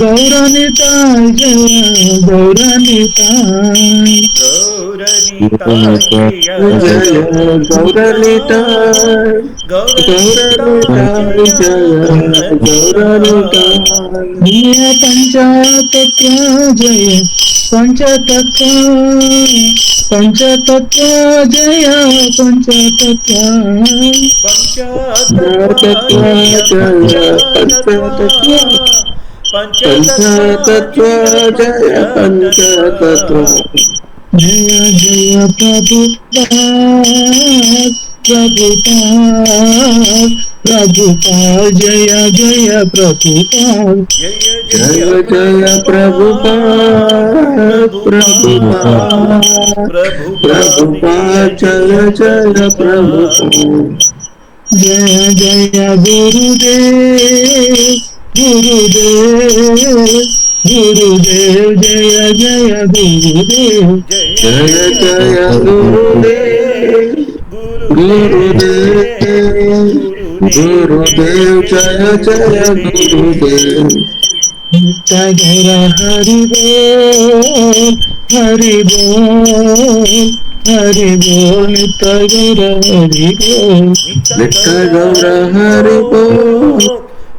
गौरनिताय जय गौरनिताय गौरनिताय जय जय गौरनिताय गौरनिताय गौरनिताय गौरनिताय जय जय गौरनिताय गौरनिताय पंचतत्व जय पंचतत्व पंचतत्व जय पंचतत्व पंचतत्व तत्व जय जय पंचतत्व पंचतत्व पंचतत्व पंचतत्व जय जय पंचतत्व पंचतत्व जय जय प्रभुपाद प्रभुपाद प्रभुपाद जय जय प्रभुपाद जय जय जय जय प्रभुपाद प्रभुपाद प्रभुपाद प्रभुपाद प्रभुपाद जय प्रभुपाद जय जय जय प्रभुपाद प्रभुपाद जय जय गुरुदेव गुरुदेव गुरुदेव जय जय गुरुदेव जय जय जय जय गुरुदेव गुरुदेव गुरुदेव गुरुदेव गुरुदेव जय गुरुदेव जय जय जय गुरुदेव गुरुदेव नित्य गौर हरि बोल हरि बोल हरि बोल नित्य गौर हरि बोल नित्य नित्य गौर गौर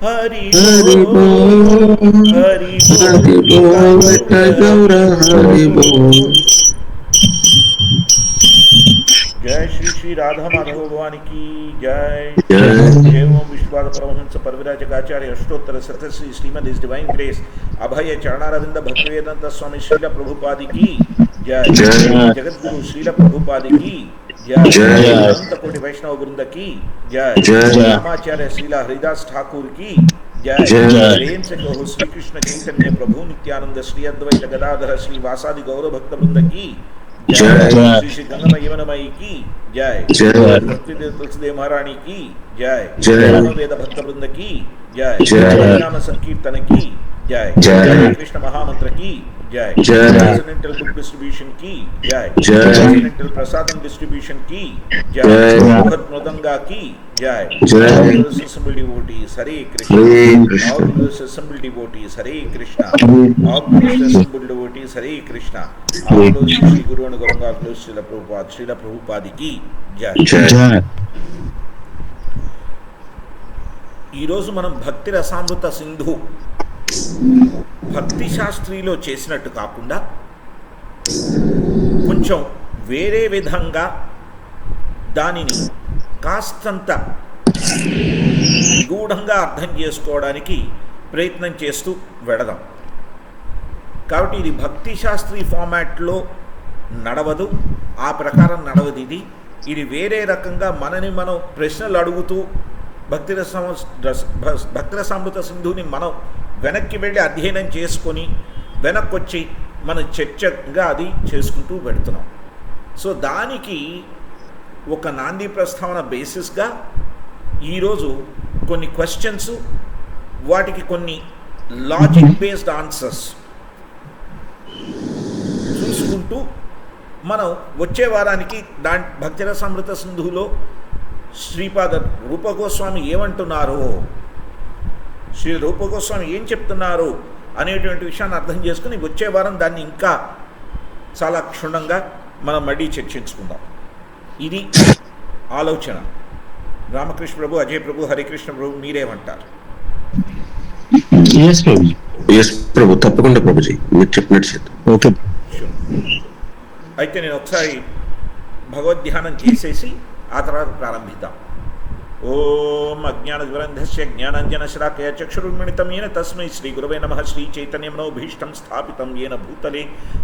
हरि हरि बोल बोल हरि हरि बोल बोल हरि बोल हरि नित्य बोल गौर नित्य गौर हरि हरि बोल बोल। जय श्री श्री राधा माधव भगवान की जय। जय जय ओम विश्वपाद परमहंस परविराजकाचार्य अष्टोत्तर सतश्री श्रीमद इस डिवाइन ग्रेस अभय चरणारविंद भक्तिवेदांत स्वामी श्रील प्रभुपाद की जय। जय जगद्गुरु श्रील प्रभुपाद की जय। जय अनंत कोटि वैष्णव वृंद की जय। जय रामाचार्य श्रीला हरिदास ठाकुर की जय। जय प्रेम से कहो श्री कृष्ण चैतन्य प्रभु नित्यानंद श्री अद्वैत गदाधर श्री वासादि गौर भक्त वृंद की जय। जय श्री श्री गंगामय यमुनामयी की जय। जय भक्तिदेव तुलसीदेव महारानी की जय। जय सामवेद भक्त वृंद की जय। जय नाम संकीर्तन की जय। जय हरे कृष्ण महामंत्र की जय। जय ट्रांसेंडेंटल बुक डिस्ट्रीब्यूशन की जय। जय ट्रांसेंडेंटल प्रसादम डिस्ट्रीब्यूशन की जय। जय भगवत मृदंगा की जय। जय All those assembled devotees, Hare Krishna. Hare All Krishna those assembled devotees, Hare Krishna. Hare All those Krishna assembled devotees, Hare Krishna. All Hare those Krishna Shri Guru and Gauranga, close Srila Prabhupada ki jai. जय ఈరోజు మనం భక్తి రసామృత సింధు భక్తి శాస్త్రిలో చేసినట్టు కాకుండా కొంచెం వేరే విధంగా దానిని కాస్తంత నిగూఢంగా అర్థం చేసుకోవడానికి ప్రయత్నం చేస్తూ వెడదాం. కాబట్టి ఇది భక్తి శాస్త్రీ ఫార్మాట్లో నడవదు, ఆ ప్రకారం నడవదు. ఇది వేరే రకంగా మనని మనం ప్రశ్నలు అడుగుతూ భక్తిరసామృత సింధుని మనం వెనక్కి వెళ్ళి అధ్యయనం చేసుకొని వెనక్కి వచ్చి మన చర్చగా అది చేసుకుంటూ పెడుతున్నాం. సో దానికి ఒక నాంది ప్రస్తావన బేసిస్గా ఈరోజు కొన్ని క్వశ్చన్స్, వాటికి కొన్ని లాజిక్ బేస్డ్ ఆన్సర్స్ చూసుకుంటూ మనం వచ్చే వారానికి భక్తిరసామృత సింధులో శ్రీపాద రూపగోస్వామి ఏమంటున్నారు, శ్రీ రూపగోస్వామి ఏం చెప్తున్నారు అనేటువంటి విషయాన్ని అర్థం చేసుకుని వచ్చే వారం దాన్ని ఇంకా చాలా క్షుణ్ణంగా మనం మళ్ళీ చర్చించుకుందాం. ఇది ఆలోచన. రామకృష్ణ ప్రభు, అజయ్ ప్రభు, హరికృష్ణ ప్రభు మీరేమంటారు? ఎస్ ప్రభు, తప్పకుండా ప్రభుజీ మీరు చెప్పినట్టు చేద్దాం. ఓకే, అయితే నేను ఒకసారి భగవద్ధ్యానం చేసేసి ఆ తర్వాత ప్రారంభిద్దాం. ఓం అజ్ఞానగ్రంథస్య జ్ఞానాంజనశలాకయ చక్షురున్మిళితం येन తస్మై శ్రీగురవే నమః. శ్రీచైతన్యమనోభీష్టం స్థాపితం येन భూతలే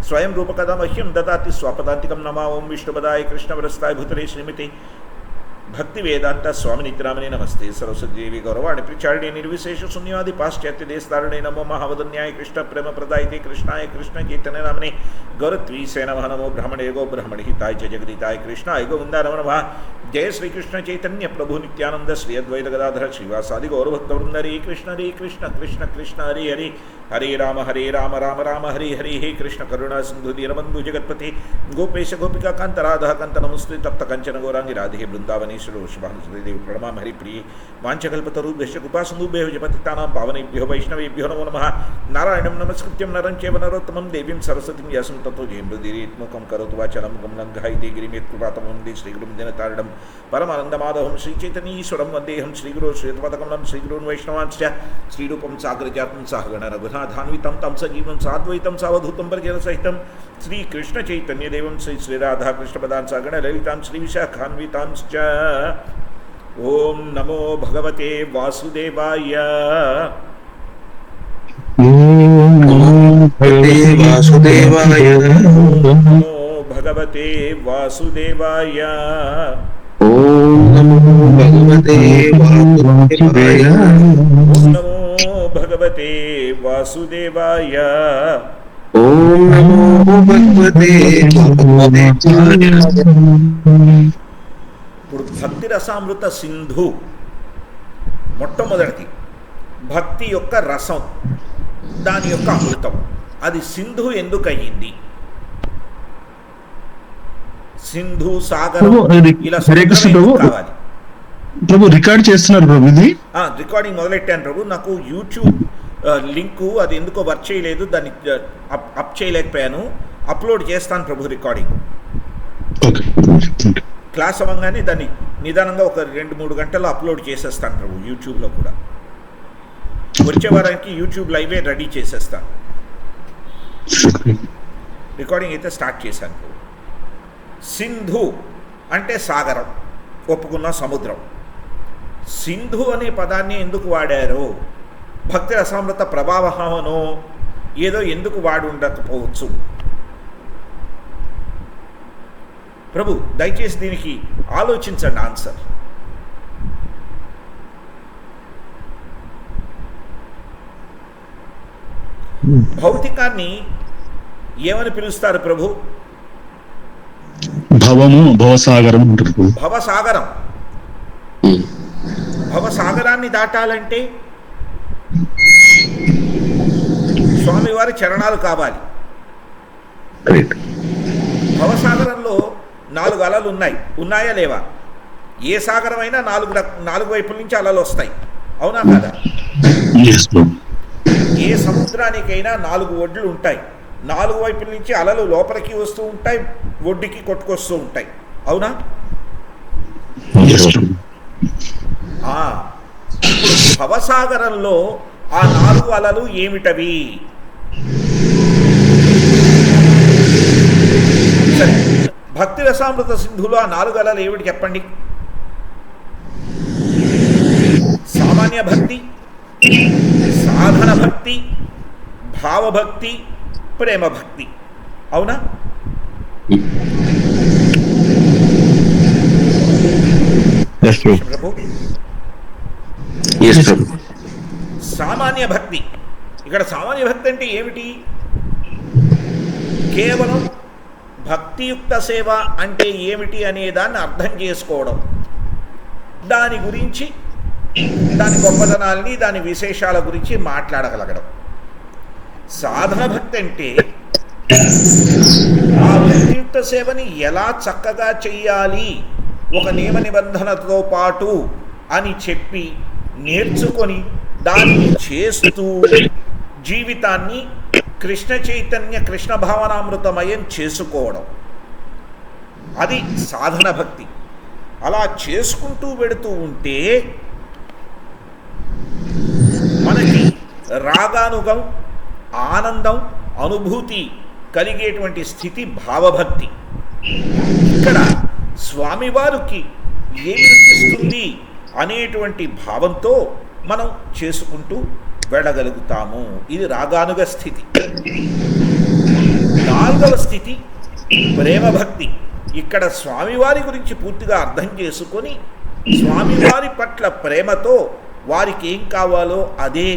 స్వయం రూపకదా మహ్యం దదాతి స్వపదాంతికం నమా. ఓం విష్ణుపదాయ కృష్ణవరస్థాయ భూతలే శ్రీమతి భక్తి వేదాంత స్వామి నిత్యనామనే నమస్తే. సరస్వతీదేవి గౌరవాణి ప్రచారిణే నిర్విశేష శూన్యవాది పాశ్చాత్య దేశతారిణే నమో. మహావదన్యాయ కృష్ణ ప్రేమ ప్రదాయితే కృష్ణాయ కృష్ణ చైతన్య నామనే గౌరత్వీసే నమః. నమో బ్రహ్మణే గో బ్రహ్మణి హితాయ చ జగదితాయ కృష్ణాయ గోవిందాయ నమః. జయ శ్రీకృష్ణ చైతన్య ప్రభు నిత్యానంద శ్రీ అద్వైత గదాధర శ్రీవాసాది గౌరభక్తవృంద హరే కృష్ణ కృష్ణ కృష్ణ హరే హరే హరే రామ రామ రామ హరే హరే హే కృష్ణ కరుణా సింధు దీనబంధు జగత్పతి గోపేశ గోపికా కాంత రాధ కంత నమస్తే తప్త కంచన గౌరాంగి రాధే బృందావనేశ్వర వృషభానుదేవి ప్రణమాం హరి ప్రియ వాంఛకల్పతరుభ్యశ్చ కృపాసింధుభ్యో జపతితానాం పావనేభ్యో వైష్ణవేభ్యో నమో నమః నారాయణం నమస్కృత్యం నరం చైవ నరోత్తమం దేవీం సరస్వతిం వ్యాసం తతో జయమృదిరేత్ముఖం కరోతు వాచనం లంఘాయితే గిరిమేత్కృపాతమం దే శ్రీగురుం దినతారణం పరమానందమాధవం శ్రీచైతన్యీశ్వరం వందేహం శ్రీగురో శ్రీయత్పదకమలం శ్రీగురున్ వైష్ణవాంశ్చ శ్రీరూపం సాగ్రజాతం సహగణ రఘునాథాన్వితం తం సజీవం సాద్వైతం సావధూతం పరిజన సహితం శ్రీకృష్ణ చైతన్యదేవం శ్రీ శ్రీరాధాకృష్ణపదాన్ సగణ లలితాం శ్రీ విశాఖాన్వితాంశ్చ ఓం నమో భగవతే వాసుదేవాయ వాసుదేవాయ నమో భగవతే వాసుదేవాయ ఓం నమో భగవతే వాసుదేవాయ ఓం నమో భగవతే వాసుదేవాయ ఓం నమో భగవతే వాసుదేవాయ. ఇప్పుడు భక్తి రసామృత సింధు మొట్టమొదటిది భక్తి యొక్క రసం, దాని యొక్క అమృతం. అది సింధు ఎందుకు అయ్యింది? సింధు సాగరం ఇలా కావాలి. ప్రభు రికార్డ్ చేస్తున్నారు ప్రభు, ఇది రికార్డింగ్ మొదలెట్టాను ప్రభు. నాకు యూట్యూబ్ లింకు అది ఎందుకో వర్క్ చేయలేదు, దాన్ని అప్ చేయలేకపోయాను. అప్లోడ్ చేస్తాను ప్రభు రికార్డింగ్. క్లాస్ అవ్వగానే దాన్ని నిదానంగా ఒక 2-3 గంటల్లో అప్లోడ్ చేసేస్తాను ప్రభు. యూట్యూబ్లో కూడా వచ్చే వారానికి యూట్యూబ్ లైవే రెడీ చేసేస్తాను. రికార్డింగ్ అయితే స్టార్ట్ చేశాను ప్రభు. సింధు అంటే సాగరం, ఒప్పుకున్న సముద్రం. సింధు అనే పదాన్ని ఎందుకు వాడారో, భక్తి రసామృత ప్రభావమనో ఏదో ఎందుకు వాడి ఉండకపోవచ్చు. ప్రభు దయచేసి దీనికి ఆలోచించండి ఆన్సర్. భౌతికాన్ని ఏమని పిలుస్తారు ప్రభు? భవసాగరం. భవసాగరం. భవసాగరాన్ని దాటాలంటే స్వామివారి చరణాలు కావాలి. భవసాగరంలో 4 అలలు ఉన్నాయా లేవా? ఏ సాగరమైనా 4 వైపుల నుంచి అలలు వస్తాయి, అవునా కదా? ఏ సముద్రానికైనా 4 ఒడ్లు ఉంటాయి. 4 వైపుల నుంచి అలలు లోపలికి వస్తూ ఉంటాయి, ఒడ్డుకి కొట్టుకొస్తూ ఉంటాయి, అవునా? ఇప్పుడు భవసాగరంలో ఆ 4 అలలు ఏమిటవి? సరే, భక్తి రసామృత సింధులో ఆ 4 అలలు ఏమిటి చెప్పండి? సామాన్య భక్తి, సాధన భక్తి, భావభక్తి, ప్రేమ భక్తి, అవునా? ప్రభు సామాన్య భక్తి. ఇక్కడ సామాన్య భక్తి అంటే ఏమిటి? కేవలం భక్తియుక్త సేవ అంటే ఏమిటి అనేదాన్ని అర్థం చేసుకోవడం, దాని గురించి, దాని గొప్పతనాల్ని, దాని విశేషాల గురించి మాట్లాడగలగడం. సాధన భక్తి అంటే ఆ భక్తియుక్త సేవని ఎలా చక్కగా చెయ్యాలి, ఒక నియమ నిబంధనతో పాటు అని చెప్పి నేర్చుకొని దాన్ని చేస్తూ జీవితాన్ని కృష్ణ చైతన్య కృష్ణ భావనామృతమయం చేసుకోవడం, అది సాధన భక్తి. అలా చేసుకుంటూ వెడుతూ ఉంటే మనకి రాగానుగం, ఆనందం, అనుభూతి కలిగేటువంటి స్థితి భావభక్తి. ఇక్కడ స్వామివారికి ఏమి రుచిస్తుంది అనేటువంటి భావంతో మనం చేసుకుంటూ వెళ్ళగలుగుతాము. ఇది రాగానుగ స్థితి. 4వ స్థితి ప్రేమ భక్తి. ఇక్కడ స్వామివారి గురించి పూర్తిగా అర్థం చేసుకొని స్వామివారి పట్ల ప్రేమతో వారికి ఏం కావాలో అదే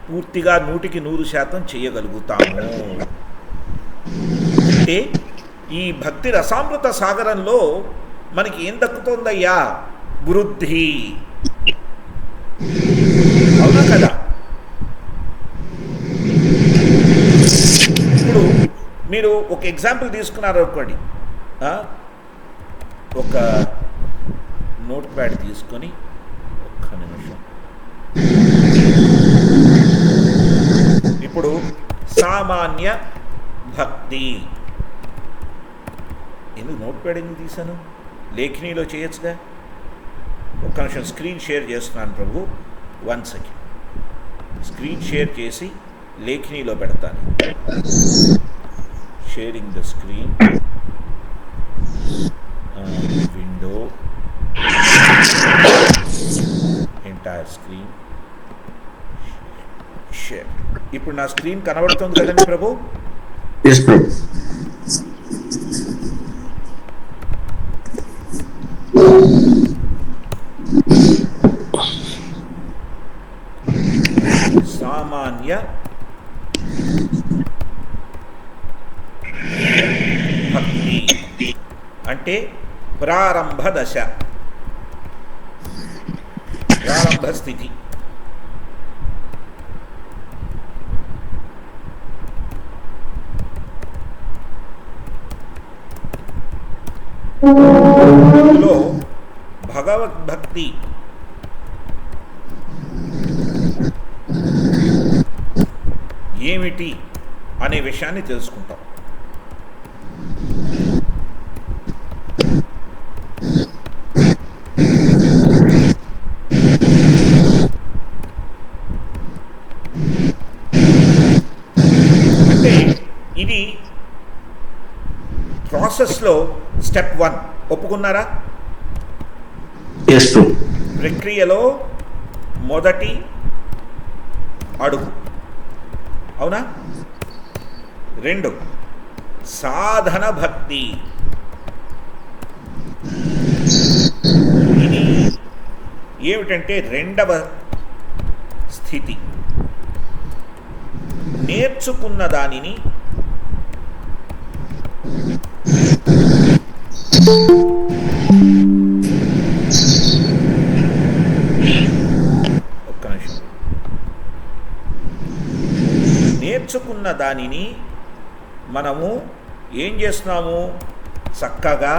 పూర్తిగా 100% చేయగలుగుతాము. అంటే ఈ భక్తి రసామృత సాగరంలో మనకి ఏం దక్కుతుందయ్యా? వృద్ధి. అవునా కదా? ఇప్పుడు మీరు ఒక ఎగ్జాంపుల్ తీసుకున్నారు అనుకోండి, ఒక నోట్ ప్యాడ్ తీసుకొని ఒక్క నిమిషం. ఇప్పుడు సామాన్య భక్తి. ఎందుకు నోట్ ప్యాడ్ ఎందుకు తీశాను? లేఖినిలో చేయొచ్చుగా. ఒక్క నిమిషం స్క్రీన్ షేర్ చేస్తున్నాను ప్రభు. 1 సెకండ్. స్క్రీన్ షేర్ చేసి లేఖినిలో పెడతాను. Sharing the screen, window, entire screen share. ఇప్పుడు నా స్క్రీన్ కనబడుతుంది కదండి ప్రభు? ఎస్ ప్రభు. సామాన్య భక్తి అంటే ప్రారంభ దశ, ప్రారంభ స్థితి. ఇందులో భగవద్భక్తి ఏమిటి అనే విషయాన్ని తెలుసుకుంటాం. అంటే ఇది ప్రాసెస్లో స్టెప్ 1. ఒప్పుకున్నారా? ఎస్ ప్రభు. ప్రక్రియలో మొదటి అడుగు. అవునా? 2 సాధన భక్తి. ఇది ఏమిటంటే రెండవ స్థితి. నేర్చుకున్న దానిని ఒక్క నిమిషం. నేర్చుకున్న దానిని మనము ఏం చేస్తున్నాము? చక్కగా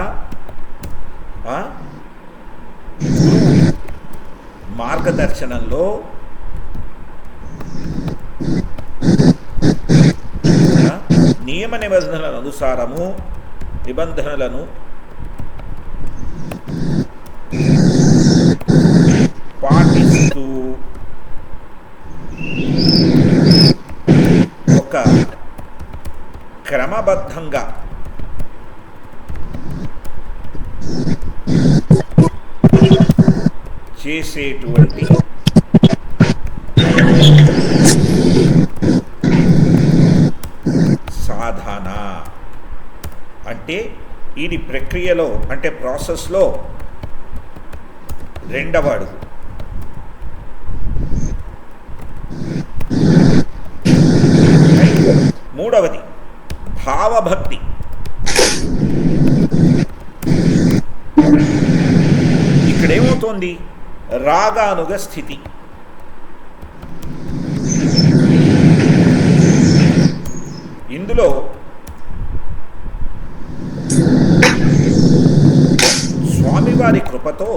మార్గదర్శనంలో నియమ నిబంధనల అనుసారము నిబంధనలను పాటిస్తూ ఒక క్రమబద్ధంగా చేసేటువంటి సాధన. అంటే ఇది ప్రక్రియలో అంటే ప్రాసెస్లో రెండవ అడుగు. మూడవది భావభక్తి. ఇక్కడేమవుతోంది? రాగానుగ స్థితి. ఇందులో స్వామివారి కృపతో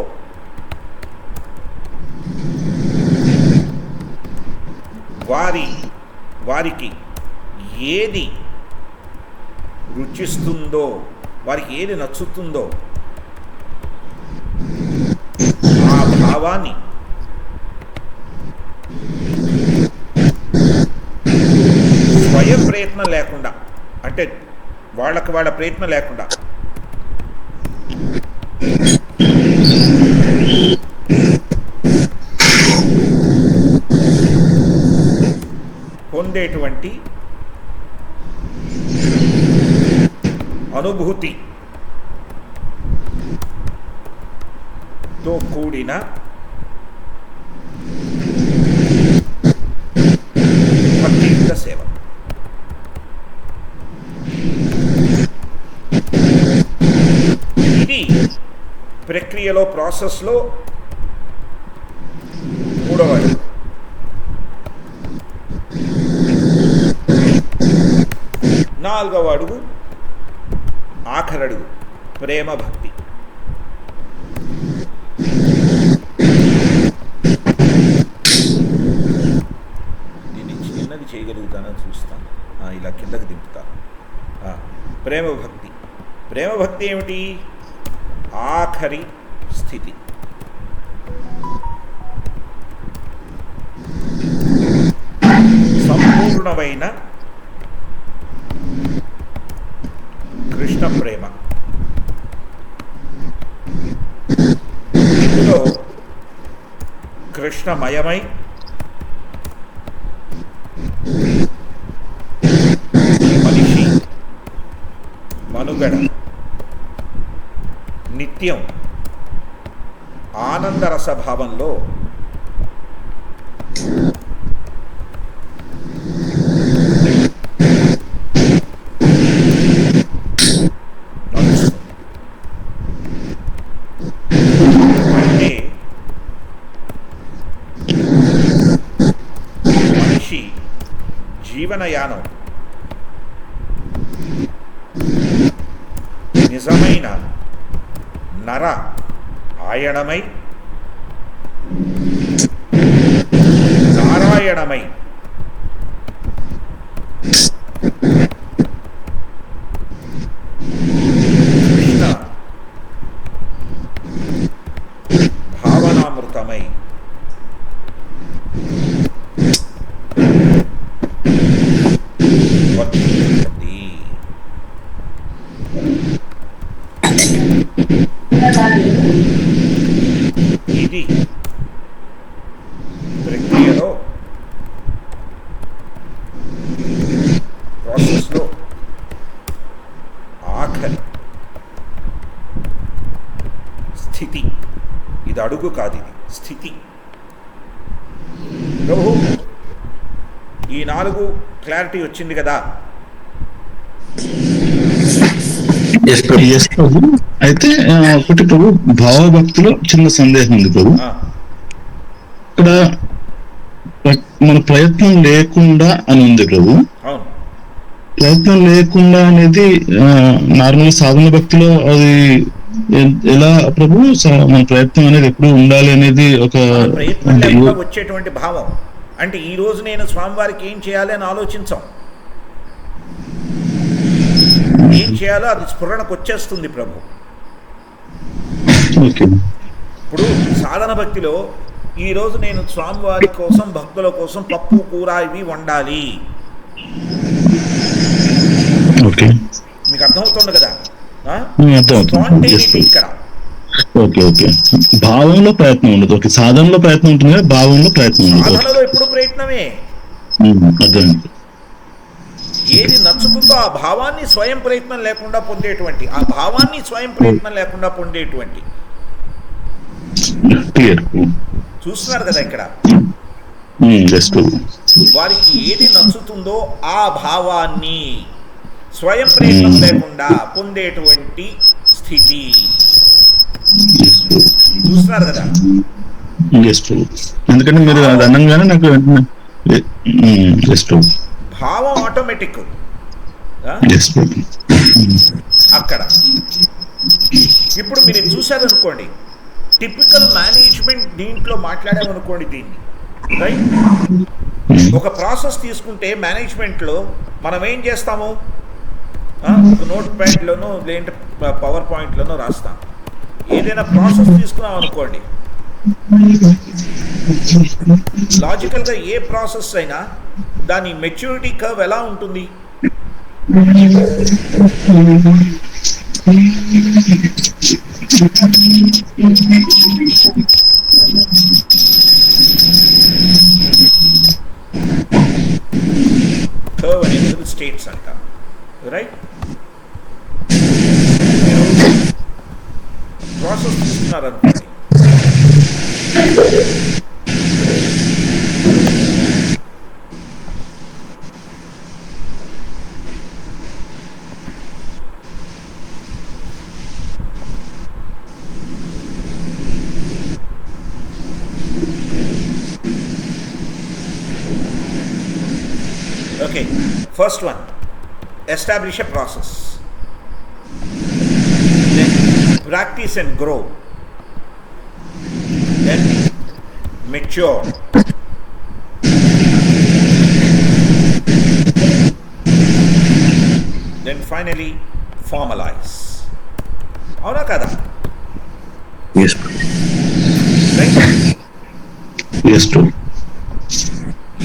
వారికి ఏది రుచిస్తుందో, వారికి ఏది నచ్చుతుందో ఆ భావాన్ని స్వయం ప్రయత్నం లేకుండా, అంటే వాళ్ళ ప్రయత్నం లేకుండా పొందేటువంటి అనుభూతితో కూడిన భక్తియుక్త సేవ. ఇది ప్రక్రియలో ప్రాసెస్లో మూడవ అడుగు. నాలుగవ అడుగు ఆఖరడుగు ప్రేమ భక్తి. దీన్ని చిన్నది చేయగలుగుతానని చూస్తాను. ఇలా కిందకి దింపుతాను. ప్రేమ భక్తి. ప్రేమ భక్తి ఏమిటి? ఆఖరి స్థితి. సంపూర్ణమైన కృష్ణ ప్రేమ. ఇందులో కృష్ణమయమై మనిషి మనుగడ నిత్యం ఆనందరసభావంలో అంటే మనిషి జీవనయానం నిజమైన నర ఆయణమై నారాయణమై కృష్ణ భావనామృతమై వర్తిల్లుతుంది. ఇది ప్రక్రియలో ప్రాసెస్లో ఆఖరి స్థితి. ఇది అడుగు కాదు, ఇది స్థితి. ప్రభు ఈ 4 క్లారిటీ వచ్చింది కదా? Yes, ప్రభు. అయితే ఒకటి ప్రభు, భావభక్తిలో చిన్న సందేహం ఉంది ప్రభు. ఇక్కడ మన ప్రయత్నం లేకుండా అని ఉంది ప్రభు. అవును, ప్రయత్నం లేకుండా అనేది నార్మల్ సాధన భక్తిలో అది ఎలా ప్రభు? మన ప్రయత్నం అనేది ఎప్పుడు ఉండాలి అనేది ఒక ప్రయత్నం లేకుండా వచ్చేటువంటి భావం. అంటే ఈ రోజు నేను స్వామివారికి ఏం చేయాలి అని ఆలోచించాం. ఏం చేయాలో అది స్ఫురణకు వచ్చేస్తుంది ప్రభు. ఇప్పుడు సాధన భక్తిలో ఈరోజు నేను స్వామివారి కోసం భక్తుల కోసం పప్పు కూర ఇవి వండాలి, మీకు అర్థమవుతుంది కదా? స్పాంటేనిటీ ఇక్కడ. భావంలో ప్రయత్నం ఉండదు. సాధనలో ప్రయత్నం ఉంటుంది, భావంలో ప్రయత్నం ఉండదు. సాధనలో ఎప్పుడు ప్రయత్నమే. ఏది నచ్చుతుందో ఆ భావాన్ని స్వయం ప్రయత్నం లేకుండా పొందేటువంటి, ఆ భావాన్ని స్వయం ప్రయత్నం లేకుండా పొందేటువంటి. చూస్తున్నారు కదా ఇక్కడ, వారికి ఏది నచ్చుతుందో ఆ భావాన్ని స్వయం ప్రయత్నం లేకుండా పొందేటువంటి స్థితి. చూస్తున్నారు కదా? ఎందుకంటే మీరు అది అనగానే నాకు భావం ఆటోమేటిక్ అక్కడ. ఇప్పుడు మీరు చూశారనుకోండి, టిపికల్ మేనేజ్మెంట్ దీంట్లో మాట్లాడామనుకోండి దీన్ని, రైట్? ఒక ప్రాసెస్ తీసుకుంటే మేనేజ్మెంట్లో మనం ఏం చేస్తాము? ఒక నోట్ ప్యాడ్లోనో లేదంటే పవర్ పాయింట్లోనో రాస్తాం. ఏదైనా ప్రాసెస్ తీసుకున్నాం అనుకోండి, లాజికల్గా ఏ ప్రాసెస్ అయినా దాని మెచ్యూరిటీ కర్వ్ ఎలా ఉంటుంది? కర్వ్ అనేది స్టేట్స్ అంటాం, రైట్? ప్రాసెస్ తీసుకున్నారనుకోండి, Okay, first one, establish a process. Then practice and grow. Then mature. Then finally formalize. అవునా కదా? Yes. రైట్. Yes, true.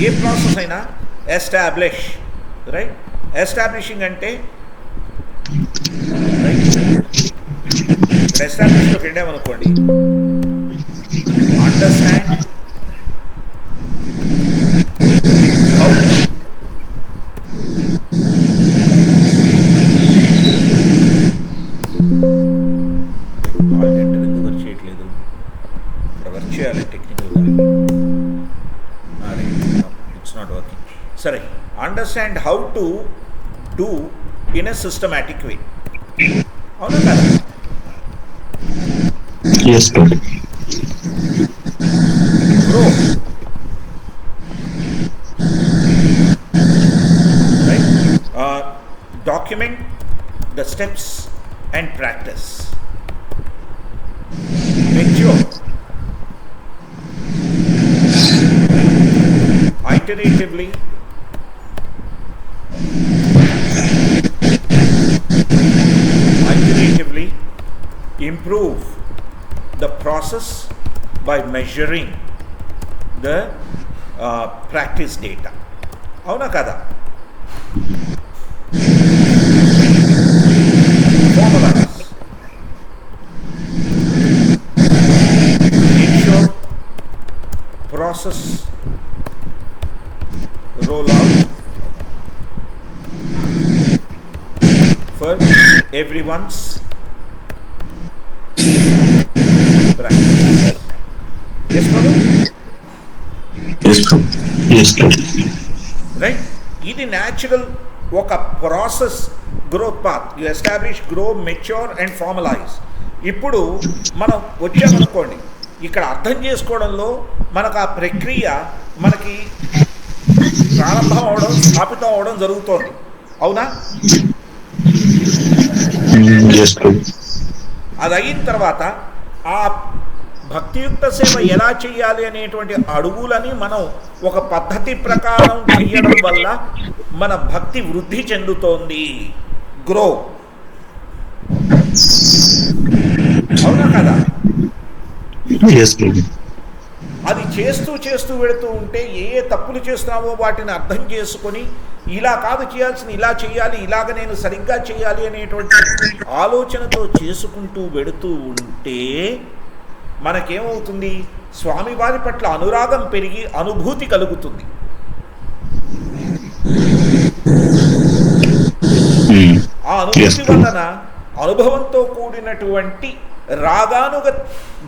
ఏ ప్రాసెస్ అయినా ఎస్టాబ్లిష్, రైట్? ఎస్టాబ్లిషింగ్ అంటే ఎస్టాబ్లిష్లోకి వెళ్ళామనుకోండి, అండర్స్టాండ్ హౌ ఎందుకు వర్క్ చేయట్లేదు, ఇక్కడ వర్క్ చేయాలి టెక్నికల్గా, ఇట్స్ నాట్ వర్కింగ్. సరే, understand how to do in a systematic way. అవునా కదా? Yes, true. Grow. Right? Document the steps and practice. Mature. Iteratively. Improve the process by measuring the practice data. అవునా కదా? Formalize. Ensure process roll out for everyone's practice. Yes, Prabhu? Yes, Prabhu. Yes, true. Right? ఇది natural ఒక process, growth path. You establish, grow, mature and formalise. ఇప్పుడు మనం వచ్చామనుకోండి, ఇక్కడ అర్థం చేసుకోవడంలో మనకు ఆ ప్రక్రియ మనకి ప్రారంభం అవడం, స్థాపితం అవడం జరుగుతోంది. అవునా? Yes, true. అది అయిన తర్వాత ఆ భక్తియుక్త సేవ ఎలా చేయాలి అనేటువంటి అడుగులని మనం ఒక పద్ధతి ప్రకారం చేయడం వల్ల మన భక్తి వృద్ధి చెందుతోంది. గ్రో. అవునా కదా? Yes, true. అది చేస్తూ చేస్తూ వెళుతూ ఉంటే ఏ తప్పులు చేస్తున్నామో వాటిని అర్థం చేసుకొని, ఇలా కాదు చేయాల్సింది, ఇలా చేయాలి, ఇలాగ నేను సరిగ్గా చేయాలి అనేటువంటి ఆలోచనతో చేసుకుంటూ వెళుతూ ఉంటే మనకేమవుతుంది? స్వామివారి పట్ల అనురాగం పెరిగి అనుభూతి కలుగుతుంది. ఆ అనుభూతి వలన అనుభవంతో కూడినటువంటి రాగానుగ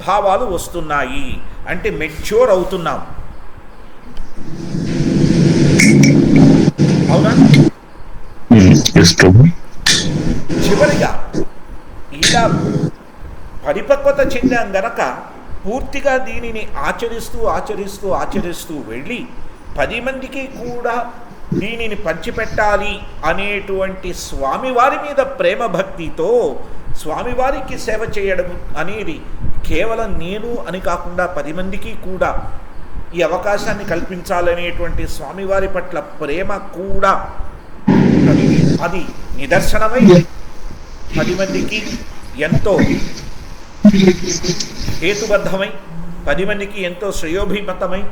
భావాలు వస్తున్నాయి. అంటే మెచ్యూర్ అవుతున్నాం. అవునా? చివరిగా ఇలా పరిపక్వత చెందాం గనక పూర్తిగా దీనిని ఆచరిస్తూ ఆచరిస్తూ ఆచరిస్తూ వెళ్ళి 10 మందికి కూడా దీనిని పంచిపెట్టాలి అనేటువంటి స్వామివారి మీద ప్రేమ భక్తితో స్వామివారికి సేవ చేయడం అనేది కేవలం నేను అని కాకుండా 10 మందికి కూడా ఈ అవకాశాన్ని కల్పించాలనేటువంటి స్వామివారి పట్ల ప్రేమ కూడా అది నిదర్శనమై 10 మందికి ఎంతో హేతుబద్ధమై 10 మందికి ఎంతో శ్రేయోభిమతమై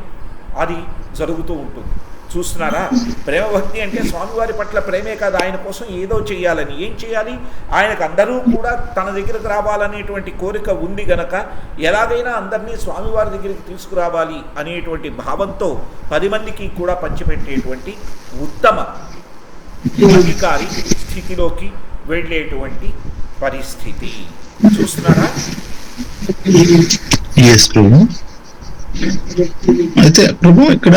అది జరుగుతూ ఉంటుంది. చూస్తున్నారా? ప్రేమ భక్తి అంటే స్వామివారి పట్ల ప్రేమే కాదు, ఆయన కోసం ఏదో చేయాలని. ఏం చేయాలి? ఆయనకు అందరూ కూడా తన దగ్గరకు రావాలనేటువంటి కోరిక ఉంది గనక ఎలాగైనా అందరినీ స్వామివారి దగ్గరికి తీసుకురావాలి అనేటువంటి భావంతో 10 మందికి కూడా పంచిపెట్టేటువంటి ఉత్తమ అధికారి స్థితిలోకి వెళ్ళేటువంటి పరిస్థితి. చూస్తున్నారా? అయితే ప్రభు ఇక్కడ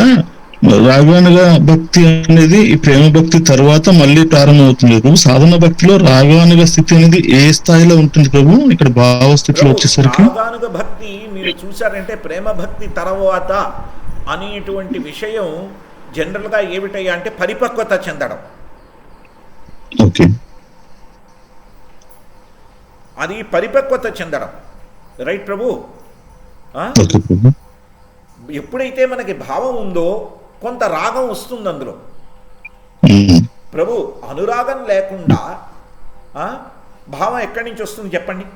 రాగానుగా భక్తి అనేది ఈ ప్రేమ భక్తి తర్వాత మళ్ళీ ప్రారంభమవుతుంది ప్రభు. సాధన భక్తిలో రాగానుగా స్థితి అనేది ఏ స్థాయిలో ఉంటుంది ప్రభు? ఇక్కడ భావస్థితిలో వచ్చేసరికి రాగానుగా భక్తి మీరు చూసారంటే ప్రేమ భక్తి తర్వాత అనేటువంటి విషయం జనరల్గా ఏమిటయ్యా అంటే పరిపక్వత చెందడం. ఓకే. అది పరిపక్వత చెందడం. రైట్ ప్రభు. ఓకే ప్రభు. ఎప్పుడైతే మనకి భావం ఉందో కొంత రాగం వస్తుంది అందులో. ప్రభు, అనురాగం లేకుండా భావం ఎక్కడి నుంచి వస్తుంది చెప్పండి?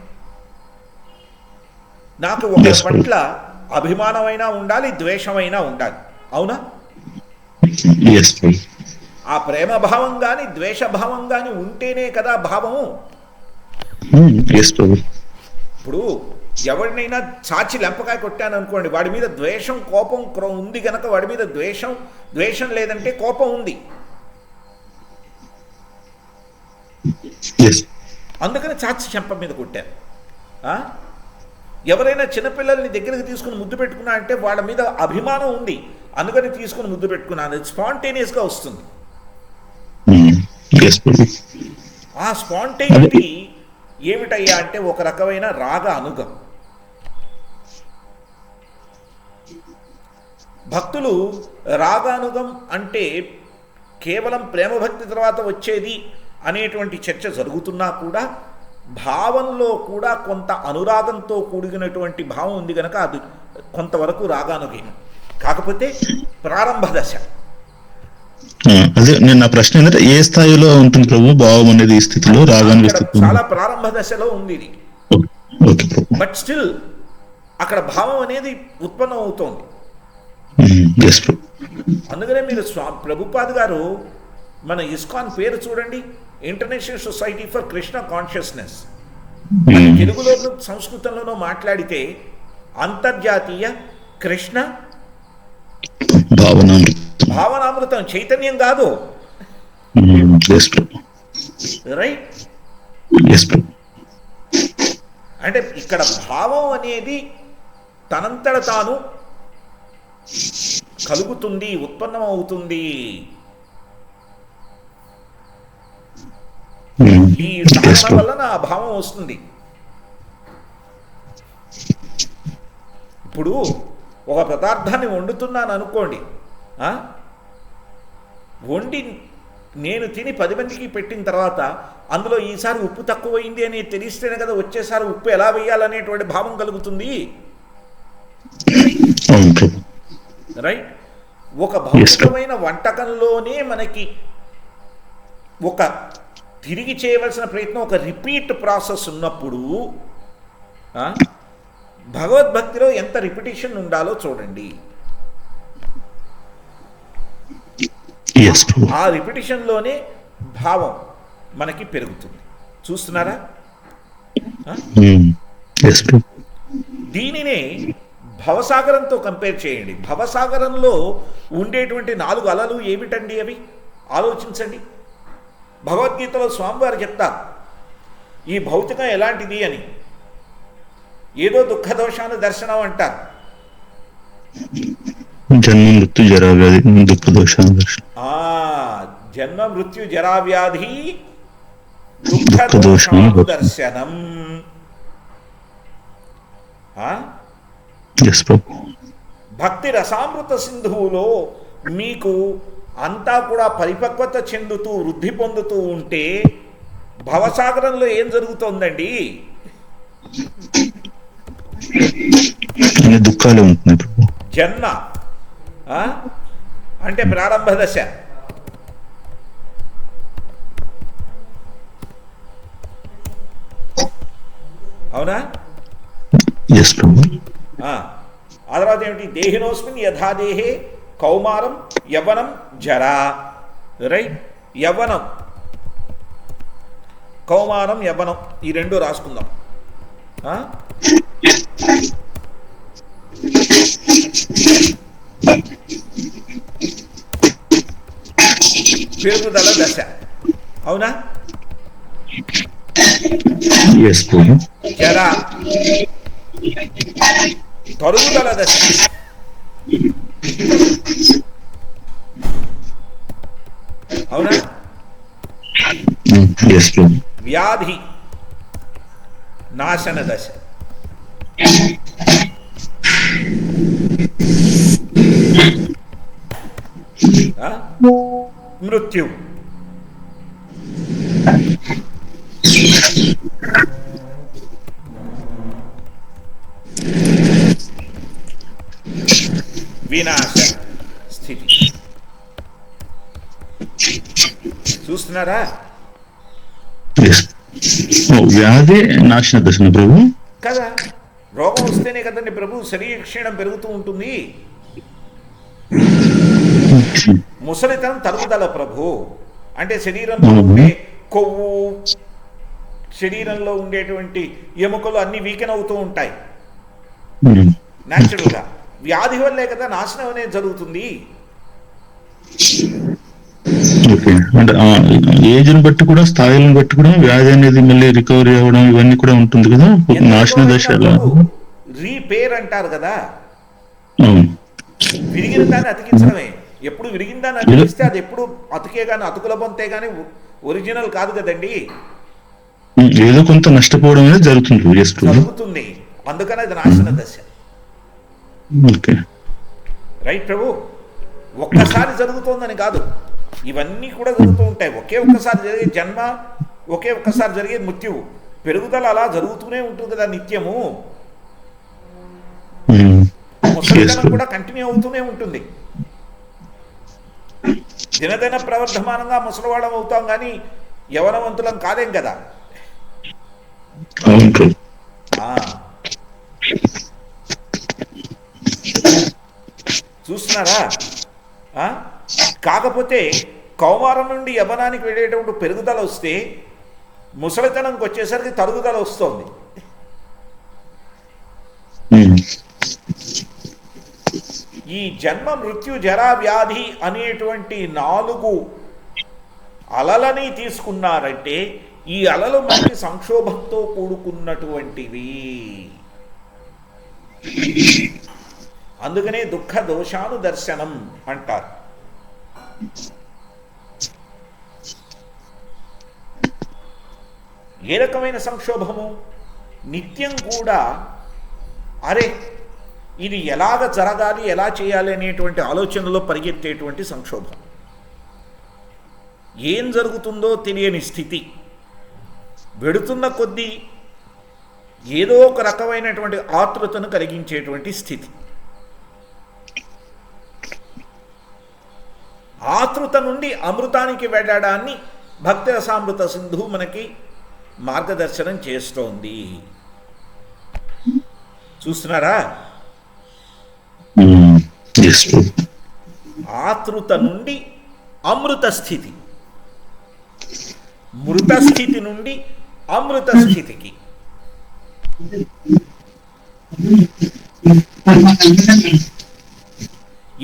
నాకు ఒక పట్ల అభిమానమైనా ఉండాలి, ద్వేషమైనా ఉండాలి. అవునా? ఆ ప్రేమ భావం కానీ ద్వేషభావం కానీ ఉంటేనే కదా భావము. ఇప్పుడు ఎవరినైనా చాచి లెంపకాయ కొట్టాను అనుకోండి, వాడి మీద ద్వేషం కోపం ఉంది కనుక వాడి మీద ద్వేషం లేదంటే కోపం ఉంది. అందుకని చాచి చెంప మీద కొట్టాను. ఎవరైనా చిన్నపిల్లల్ని దగ్గరికి తీసుకుని ముద్దు పెట్టుకున్నా అంటే వాళ్ళ మీద అభిమానం ఉంది, అందుకని తీసుకుని ముద్దు పెట్టుకున్నాను. అది స్పాంటేనియస్గా వస్తుంది. ఆ స్పాంటేనిటీ ఏమిటయ్యా అంటే ఒక రకమైన రాగ అనుగం. భక్తులు రాగానుగం అంటే కేవలం ప్రేమభక్తి తర్వాత వచ్చేది అనేటువంటి చర్చ జరుగుతున్నా కూడా భావంలో కూడా కొంత అనురాగంతో కూడినటువంటి భావం ఉంది కనుక అది కొంతవరకు రాగానుగే. కాకపోతే ప్రారంభ దశ. అదే నేను నా ప్రశ్న ఏంటంటే ఏ స్థాయిలో ఉంటుంది ప్రభు భావం అనేది ఈ స్థితిలో? రాగానుగ స్థితి చాలా ప్రారంభ దశలో ఉంది ఇది. బట్ స్టిల్ అక్కడ భావం అనేది ఉత్పన్నం అవుతోంది. అందుకనే మీరు ప్రభుపాద్ గారు మన ఇస్కాన్ పేరు చూడండి, international society for Krishna consciousness. తెలుగులోనూ సంస్కృతంలోనూ మాట్లాడితే అంతర్జాతీయ కృష్ణ భావనామృతం. చైతన్యం కాదు. రైట్. అంటే ఇక్కడ భావం అనేది తనంతట తాను కలుగుతుంది, ఉత్పన్నం అవుతుంది. ఈ సాధన వలన ఆ భావం వస్తుంది. ఇప్పుడు ఒక పదార్థాన్ని వండుతున్నాను అనుకోండి, వండి నేను తిని 10 మందికి పెట్టిన తర్వాత అందులో ఈసారి ఉప్పు తక్కువైంది అని తెలిస్తేనే కదా వచ్చేసారి ఉప్పు ఎలా వేయాలనేటువంటి భావం కలుగుతుంది. రైట్. ఒక భౌతికమైన వంటకంలోనే మనకి ఒక తిరిగి చేయవలసిన ప్రయత్నం, ఒక రిపీట్ ప్రాసెస్ ఉన్నప్పుడు భగవద్భక్తిలో ఎంత రిపిటేషన్ ఉండాలో చూడండి. ఆ రిపిటేషన్లోనే భావం మనకి పెరుగుతుంది. చూస్తున్నారా? దీనినే భవసాగరంతో కంపేర్ చేయండి. భవసాగరంలో ఉండేటువంటి 4 అలలు ఏమిటండి అవి? ఆలోచించండి. భగవద్గీతలో స్వామివారు చెప్తారు ఈ భౌతికం ఎలాంటిది అని. ఏదో దుఃఖదోషాన్ని దర్శనం అంటారు. జన్మ మృత్యు జరావ్యాధి దుఃఖదోషాన్ని దర్శనం. జన్మ మృత్యు జరావ్యాధి దుఃఖదోషాను దర్శనం. భక్తి రసామృత సింధువులో మీకు అంతా కూడా పరిపక్వత చెందుతూ వృద్ధి పొందుతూ ఉంటే భవసాగరంలో ఏం జరుగుతోందండి? దుఃఖాలు ఉంటున్నాయి. జన్మ అంటే ప్రారంభ దశ. అవునా? ఆ తర్వాత ఏమిటి? దేహినోస్మిన్ యథాదేహే కౌమారం యవ్వనం జరా. రైట్. యవ్వనం, కౌమారం, యవ్వనం ఈ 2 రాసుకుందాం. పెరుగుదల దశ. అవునా? జరా తరుగుదల దశ. అవునా? వ్యాధి నాశన దశ. మృత్యు. వినాశ స్థితి. చూస్తున్నారా? వ్యాధి నాశన దశన ప్రభు కదా, రోగం వస్తేనే కదండి ప్రభు శరీర క్షీణం పెరుగుతూ ఉంటుంది. ముసలితనం తరుగుదల ప్రభు, అంటే శరీరంలో ఉండే కొవ్వు, శరీరంలో ఉండేటువంటి ఎముకలు అన్ని వీకెన్ అవుతూ ఉంటాయి న్యాచురల్గా. వ్యాధి వల్లే కదా నాశనం అనేది జరుగుతుంది. ఓకే, అంటే ఏజ్ని బట్టి కూడా, స్థాయిలను బట్టి కూడా వ్యాధి అనేది మళ్ళీ రికవరీ అవ్వడం ఇవన్నీ కూడా ఉంటుంది కదా నాశన దశ. రీపేర్ అంటారు కదా, విరిగిన దాన్ని అతికించడమే. ఎప్పుడు విరిగిన దాన్ని అతికిస్తే అది ఎప్పుడు అతికే కానీ అతుకుల పొంతే కానీ ఒరిజినల్ కాదు కదండి. ఏదో కొంత నష్టపోవడం అనేది జరుగుతుంది. అందుకని అది నాశన దశ. ఓకే, రైట్ ప్రభు. ఒక్కసారి జరుగుతోందని కాదు, ఇవన్నీ కూడా జరుగుతూ ఉంటాయి. ఒకే ఒక్కసారి జరిగే జన్మ, ఒకే ఒక్కసారి జరిగే మృత్యువు, పెరుగుదల అలా జరుగుతూనే ఉంటుంది కదా నిత్యము. ముసలితనం కూడా కంటిన్యూ అవుతూనే ఉంటుంది. దినదిన ప్రవర్ధమానంగా ముసలివాళ్ళం అవుతాం కానీ యవనవంతులం కాదేం కదా. చూస్తున్నారా? కాకపోతే కౌమారం నుండి యవనానికి వెళ్ళేటప్పుడు పెరుగుదల వస్తే ముసలితనంకి వచ్చేసరికి తరుగుదల వస్తుంది. ఈ జన్మ మృత్యు జరా వ్యాధి అనేటువంటి 4 అలలని తీసుకున్నారంటే ఈ అలలు మనకి సంక్షోభంతో కూడుకున్నటువంటివి. అందుకనే దుఃఖ దోషాను దర్శనం అంటారు. ఏ రకమైన సంక్షోభము? నిత్యం కూడా అరే ఇది ఎలాగ జరగాలి, ఎలా చేయాలి అనేటువంటి ఆలోచనలో పరిగెత్తేటువంటి సంక్షోభం. ఏం జరుగుతుందో తెలియని స్థితి. వెడుతున్న కొద్దీ ఏదో ఒక రకమైనటువంటి ఆతృతను కలిగించేటువంటి స్థితి. ఆతృత నుండి అమృతానికి వెళ్ళడాన్ని భక్తి రసామృత సింధు మనకి మార్గదర్శనం చేస్తోంది. చూస్తున్నారా? ఆతృత నుండి అమృత స్థితి, మృత స్థితి నుండి అమృత స్థితికి.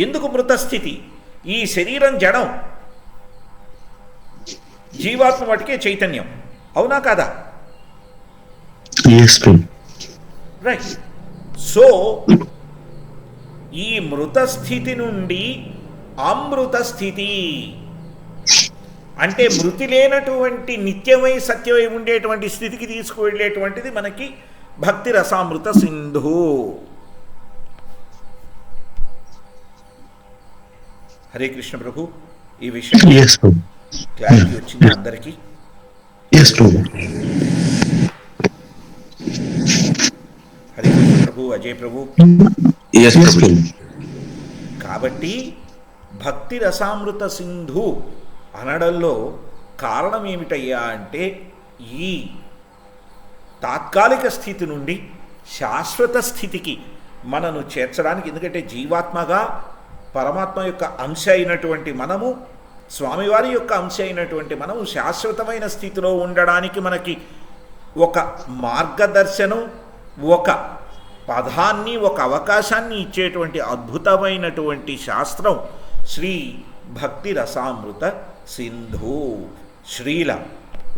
ఎందుకు మృత స్థితి? ఈ శరీరం జడం, జీవాత్మ వాటికే చైతన్యం. అవునా కాదా? రైట్. సో ఈ మృత స్థితి నుండి అమృత స్థితి అంటే మృతి లేనటువంటి నిత్యమై సత్యమై ఉండేటువంటి స్థితికి తీసుకువెళ్ళేటువంటిది మనకి భక్తి రసామృత సింధు. హరే కృష్ణ ప్రభు. ఈ విషయం క్లారిటీ వచ్చింది అందరికీ? హరే కృష్ణ ప్రభు. అజయ్ ప్రభు. కాబట్టి భక్తి రసామృత సింధు అనడంలో కారణం ఏమిటయ్యా అంటే ఈ తాత్కాలిక స్థితి నుండి శాశ్వత స్థితికి మనను చేర్చడానికి. ఎందుకంటే జీవాత్మగా పరమాత్మ యొక్క అంశ అయినటువంటి మనము, స్వామివారి యొక్క అంశ అయినటువంటి మనము శాశ్వతమైన స్థితిలో ఉండడానికి మనకి ఒక మార్గదర్శనం, ఒక పదాన్ని, ఒక అవకాశాన్ని ఇచ్చేటువంటి అద్భుతమైనటువంటి శాస్త్రం శ్రీ భక్తి రసామృత సింధు. శ్రీల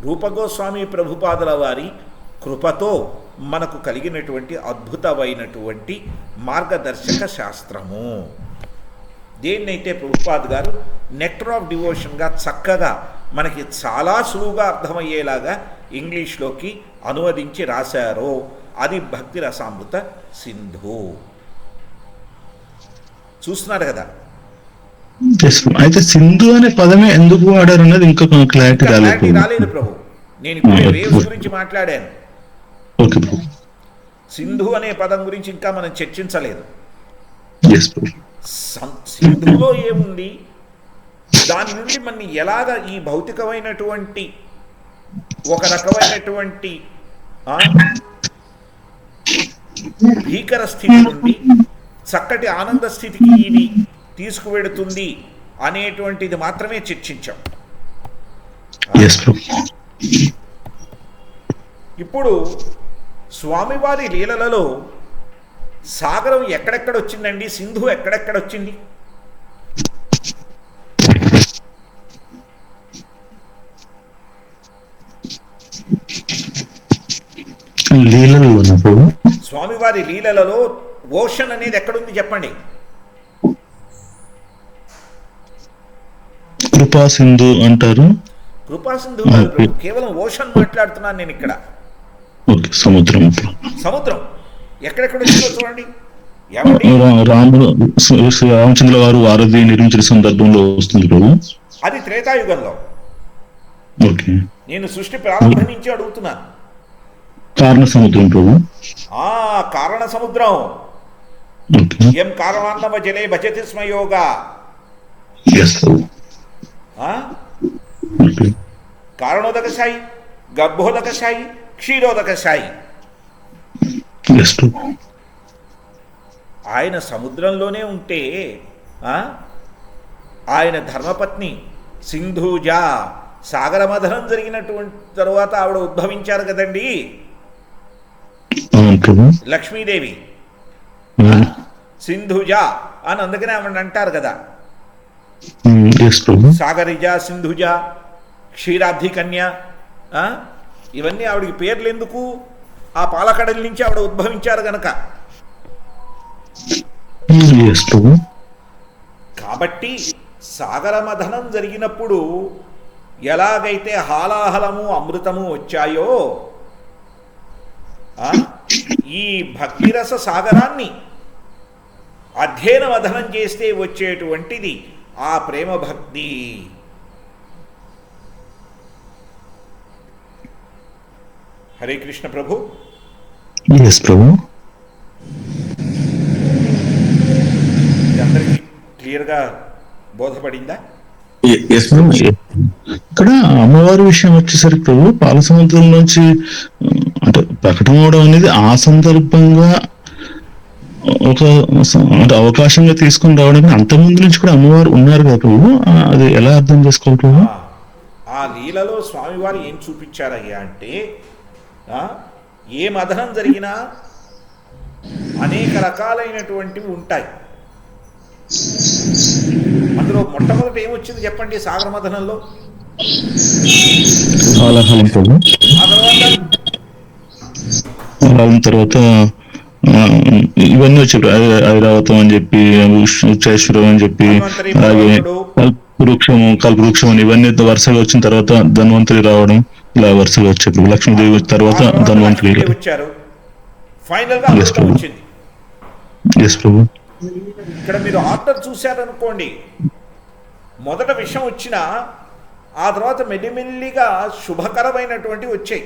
రూపగోస్వామి ప్రభుపాదుల వారి కృపతో మనకు కలిగినటువంటి అద్భుతమైనటువంటి మార్గదర్శక శాస్త్రము. దేన్నైతే ప్రభుపాద్ గారు నెక్టర్ ఆఫ్ డివోషన్గా చక్కగా మనకి చాలా సులువుగా అర్థమయ్యేలాగా ఇంగ్లీష్లోకి అనువదించి రాశారో అది భక్తి రసామృత సింధు. చూస్తున్నారు కదా? అయితే సింధు అనే పదమే ఎందుకు వాడారు అన్నది ఇంకా క్లారిటీ ఇంకా రాలేదు క్లారిటీ రాలేదు ప్రభు. నేను ఇప్పుడే వేవ్స్ గురించి మాట్లాడాను. ఓకే ప్రభు. సింధు అనే పదం గురించి ఇంకా మనం చర్చించలేదు. ఎస్ ప్రభు. సింధులో ఏముంది, దాని నుండి మన ఎలాగ ఈ భౌతికమైనటువంటి ఒక రకమైనటువంటి భీకర స్థితి నుండి చక్కటి ఆనంద స్థితికి ఇది తీసుకువెడుతుంది అనేటువంటిది మాత్రమే చర్చించాం. ఇప్పుడు స్వామివారి లీలలలో సాగరం ఎక్కడెక్కడ వచ్చిందండి, సింధు ఎక్కడెక్కడ వచ్చింది? స్వామివారి లీలలలో ఓషన్ అనేది ఎక్కడుంది చెప్పండి. కృపా సింధు అంటారు. కృపా సింధు కేవలం ఓషన్ మాట్లాడుతున్నాను నేను ఇక్కడ. సముద్రం. సముద్రం ఎక్కడెక్కడ వచ్చిందో చూడండి. రాముడు రామచంద్ర గారు వారధి నిర్మించిన సందర్భంలో వస్తుంది ప్రభు. అది త్రేతాయుగంలో. నేను సృష్టి ప్రారంభం నుంచి అడుగుతున్నాను. కారణ సముద్రం ప్రభు. కారణ సముద్రం. ఎం కారణాన్నవ జలే భజతి స్మ యోగా. కారణోదక సాయి, గర్భోదక సాయి, క్షీరోదక సాయి. ఆయన సముద్రంలోనే ఉంటే ఆయన ధర్మపత్ని సింధూజ సాగరమథనం జరిగినటువంటి తరువాత ఆవిడ ఉద్భవించారు కదండి, లక్ష్మీదేవి. సింధుజ అని అందుకనే ఆవిడ అంటారు కదా. సాగరిజ, సింధుజ, క్షీరాబ్ధి కన్య, ఇవన్నీ ఆవిడికి పేర్లు ఎందుకు? ఆ పాలకడల నుంచి ఆవిడ ఉద్భవించారు గనక. కాబట్టి సాగరమథనం జరిగినప్పుడు ఎలాగైతే హాలాహలము అమృతము వచ్చాయో ఈ భక్తిరస సాగరాన్ని అధ్యయన మథనం చేస్తే వచ్చేటువంటిది ఆ ప్రేమ భక్తి. హరే కృష్ణ ప్రభు. అందరికీ క్లియర్గా బోధపడిందా? ఇక్కడ అమ్మవారి విషయం వచ్చేసరికి ప్రభు పాల సముద్రం నుంచి అంటే ప్రకటన అవడం అనేది ఆ సందర్భంగా ఒక అంటే అవకాశంగా తీసుకుని రావడానికి అంతకుముందు నుంచి కూడా అమ్మవారు ఉన్నారు కదా ప్రభు. అది ఎలా అర్థం చేసుకోవాలి ప్రభు? ఆ లీలలో స్వామివారు ఏం చూపించారయ్యా అంటే ఏ మథనం జరిగినా అనేక రకాలైనటువంటివి ఉంటాయి. అందులో మొట్టమొదట ఏమొచ్చింది చెప్పండి సాగర మథనంలో? తర్వాత ఇవన్నీ వచ్చి ఐరావతం అని చెప్పి, ఉచ్చేశ్వరం అని చెప్పి, అలాగే కల్పవృక్షం అని ఇవన్నీ వరుసగా వచ్చిన తర్వాత ధన్వంతరి రావడం, ఇలా వరుసగా వచ్చారు. లక్ష్మీదేవి తర్వాత ధన్వంతరి వచ్చారు. ఫైనల్ గా వచ్చింది. ఇక్కడ మీరు ఆర్డర్ చూశారనుకోండి, మొదట విషయం వచ్చినా ఆ తర్వాత మెల్లిమెల్లిగా శుభకరమైనటువంటివి వచ్చాయి.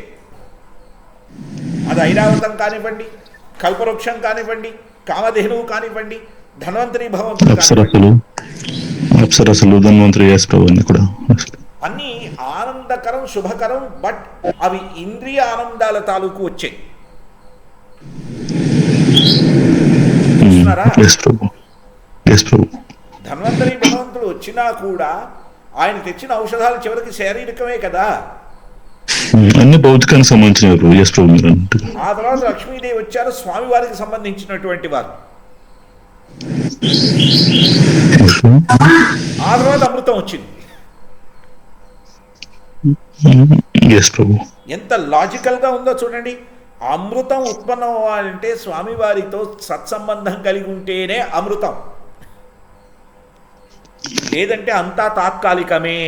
అది ఐరావతం కానివ్వండి, కల్పవృక్షం కానివ్వండి, కామధేనువు కానివ్వండి, ధన్వంతరి భగవంతుడు అప్సరసలు, ధన్వంతరి కూడా అన్ని ఆనందకరం, శుభకరం. బట్ అవి ఇంద్రియ ఆనందాల తాలూకు వచ్చాయి. ధన్వంతరి భగవంతుడు వచ్చినా కూడా ఆయన తెచ్చిన ఔషధాలు చివరికి శారీరకమే కదా, అన్ని భౌతికానికి సంబంధించిన. ఆ తర్వాత లక్ష్మీదేవి వచ్చారు, స్వామివారికి సంబంధించినటువంటి వారు. ఆ తర్వాత అమృతం వచ్చింది. ఎంత లాజికల్ గా ఉందో చూడండి. అమృతం ఉత్పన్నం అవ్వాలంటే స్వామివారితో సత్సంబంధం కలిగి ఉంటేనే అమృతం, లేదంటే అంతా తాత్కాలికమే.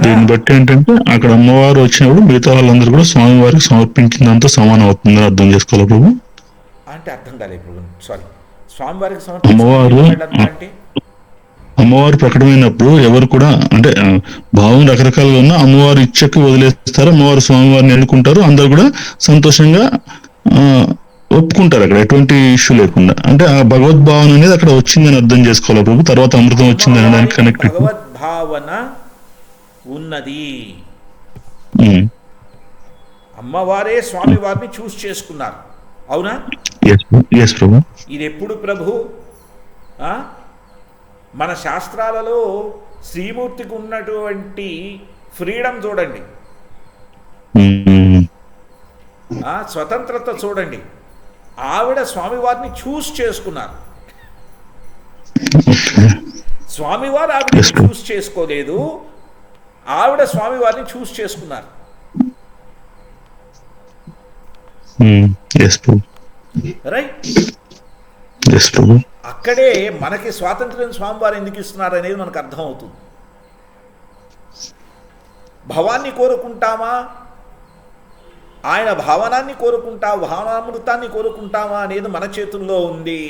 దీన్ని బట్టి ఏంటంటే అక్కడ అమ్మవారు వచ్చినప్పుడు మిగతా వాళ్ళందరూ కూడా స్వామివారికి సమర్పించినంత సమానం అవుతుందని అర్థం చేసుకోవాలి ప్రభు. అంటే అర్థం కాలేదు ప్రభు, సారీ. స్వామివారికి అమ్మవారు సమర్పించుకుంటే అమ్మవారు ప్రకటమైనప్పుడు ఎవరు కూడా అంటే భావం రకరకాలుగా ఉన్న అమ్మవారు ఇచ్చకి వదిలేస్తారు, అమ్మవారు స్వామివారిని ఎన్నుకుంటారు, అందరు కూడా సంతోషంగా ఒప్పుకుంటారు అక్కడ ఎటువంటి ఇష్యూ లేకుండా. అంటే ఆ భగవద్భావన అనేది అక్కడ వచ్చిందని అర్థం చేసుకోవాలి ప్రభు. తర్వాత అమృతం వచ్చింది అనడానికి కనెక్ట్ భగవద్భావన ఉన్నది. అమ్మవారే స్వామి వారిని చూస్ చేసుకున్నారు, అవునా? ప్రభు. ఇది ఎప్పుడు ప్రభు? మన శాస్త్రాలలో శ్రీమూర్తికి ఉన్నటువంటి ఫ్రీడమ్ చూడండి, స్వతంత్రత చూడండి. ఆవిడ స్వామివారిని చూస్ చేసుకున్నారు. స్వామివారు ఆవిడ చూస్ చేసుకోలేదు, ఆవిడ స్వామివారిని చూస్ చేసుకున్నారు. రైట్. అక్కడే మనకి స్వాతంత్ర్యం స్వామివారు ఎందుకు ఇస్తున్నారు అనేది మనకు అర్థం అవుతుంది. భవాన్ని కోరుకుంటామా, ఆయన భావనాన్ని భావనామృతాన్ని కోరుకుంటామా అనేది మన చేతుల్లో ఉంది.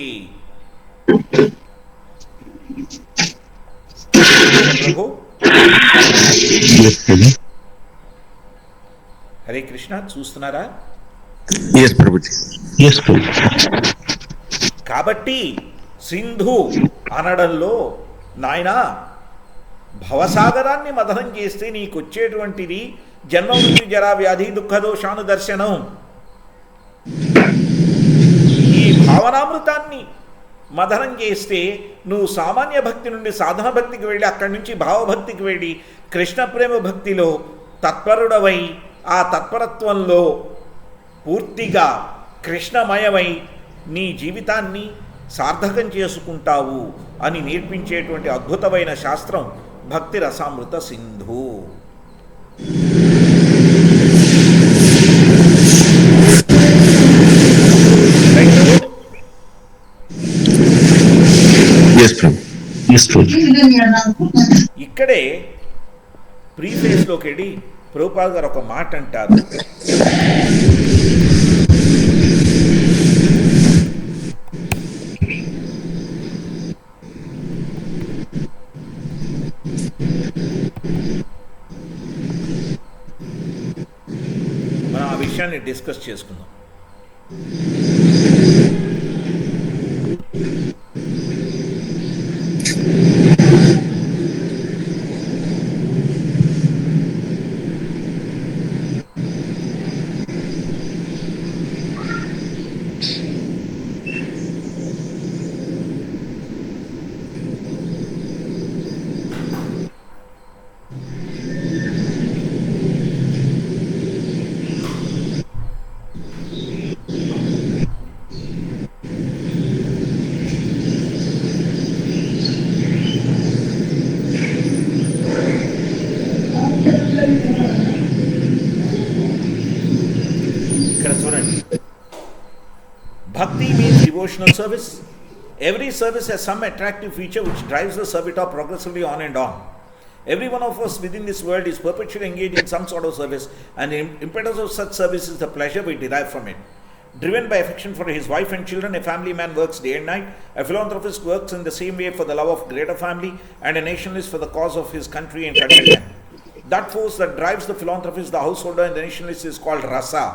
ప్రభు, హరే కృష్ణ. చూస్తున్నారా? కాబట్టి సింధు అనడంలో నాయనా భవసాగరాన్ని మదనం చేస్తే నీకు వచ్చేటువంటిది జన్మ మృత్యు జరా వ్యాధి దుఃఖదోషాను దర్శనం. ఈ భావనామృతాన్ని మదనం చేస్తే నువ్వు సామాన్య భక్తి నుండి సాధన భక్తికి వెళ్ళి అక్కడి నుంచి భావభక్తికి వెళ్ళి కృష్ణ ప్రేమ భక్తిలో తత్పరుడవై ఆ తత్పరత్వంలో పూర్తిగా కృష్ణమయమై నీ జీవితాన్ని సార్థకం చేసుకుంటావు అని నేర్పించేటువంటి అద్భుతమైన శాస్త్రం భక్తి రసామృత సింధు. ఇక్కడే ప్రీఫేస్లోకి వెళ్ళి ప్రభుపాద గారు ఒక మాట అంటారు. మనం ఆ విషయాన్ని డిస్కస్ చేసుకుందాం. Bhakti means devotional service. Every service has some attractive feature which drives the servitor progressively on and on. Every one of us within this world is perpetually engaged in some sort of service, and the impetus of such service is the pleasure we derive from it. Driven by affection for his wife and children, a family man works day and night. A philanthropist works in the same way for the love of greater family, and a nationalist for the cause of his country and countrymen. That force that drives the philanthropist, the householder, and the nationalist is called rasa,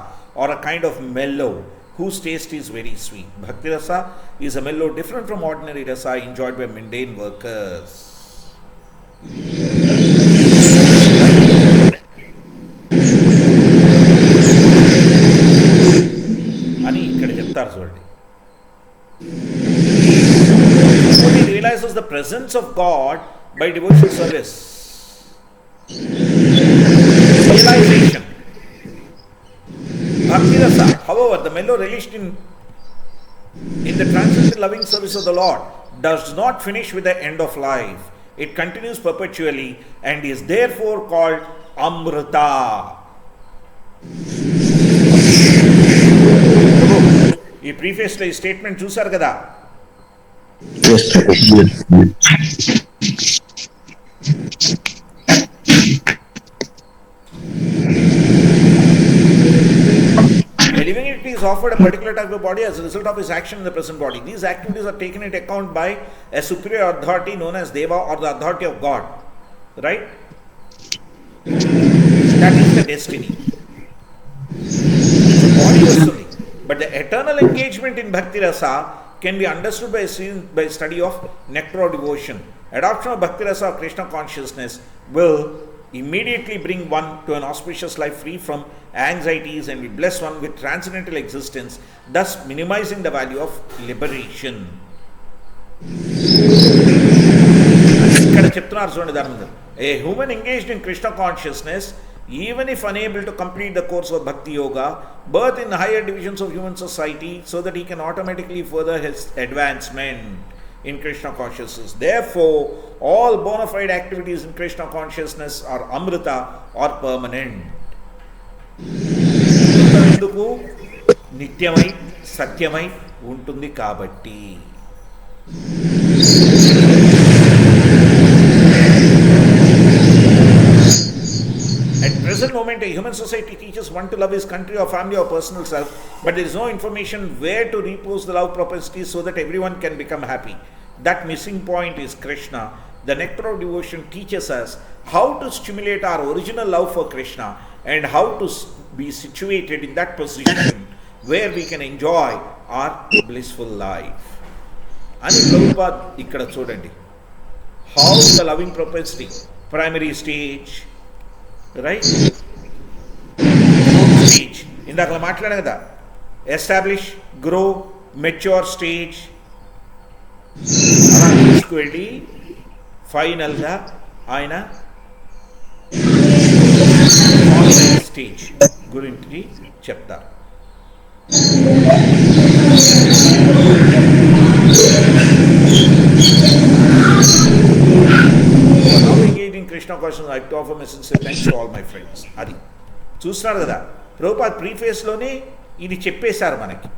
or a kind of mellow, whose taste is very sweet. Bhakti rasa is a mellow different from ordinary rasa enjoyed by mundane workers. అని ఇక్కడ చెప్తారు చూడండి. He realizes the presence of God by devotional service. Realization. Bhakti rasa, however, the mellow relished in the transcendent loving service of the Lord does not finish with the end of life. It continues perpetually and is therefore called Amrita. ఈ ప్రీఫేస్లో ఈ statement చూసారు కదా. A living entity is is offered a particular type of body as a result of his action in the present body. These activities are taken into account by a superior authority known as Deva or the authority of God. Right? That is the destiny. So body vastuli. But the eternal engagement in Bhakti Rasa can be understood by study of nectar of devotion. Adoption of Bhakti Rasa or Krishna consciousness will immediately bring one to an auspicious life free from anxieties and will bless one with transcendental existence, thus minimizing the value of liberation. ఇక్కడ చెప్తున్నారు చూడండి Dharmendra. A human engaged in Krishna consciousness, even if unable to complete the course of Bhakti Yoga, birth in higher divisions of human society so that he can automatically further his advancement in Krishna consciousness. Therefore, all bona fide activities in Krishna consciousness are amrita or permanent. ఎందుకు నిత్యమై సత్యమై ఉంటుంది కాబట్టి. At present moment, a human society teaches one to love his country or family or personal self, but there is no information where to repose the love propensities so that everyone can become happy. That missing point is Krishna. The nectar of devotion teaches us how to stimulate our original love for Krishna and how to be situated in that position where we can enjoy our blissful life. అని ప్రభుపాద్ ఇక్కడ చూడండి. How the loving propensity, primary stage, right? Stage. ఇందాక మాట్లాడాం కదా, establish, grow, mature stage, అలా తీసుకువెళ్ళి ఫైనల్గా ఆయన స్టేజ్ గురించి చెప్తారు. Krishna question I to offer message thanks to all my friends. అది చూస్తున్నారు కదా, ప్రభుపాద్ ప్రీఫేస్లోనే ఇది చెప్పేశారు మనకి.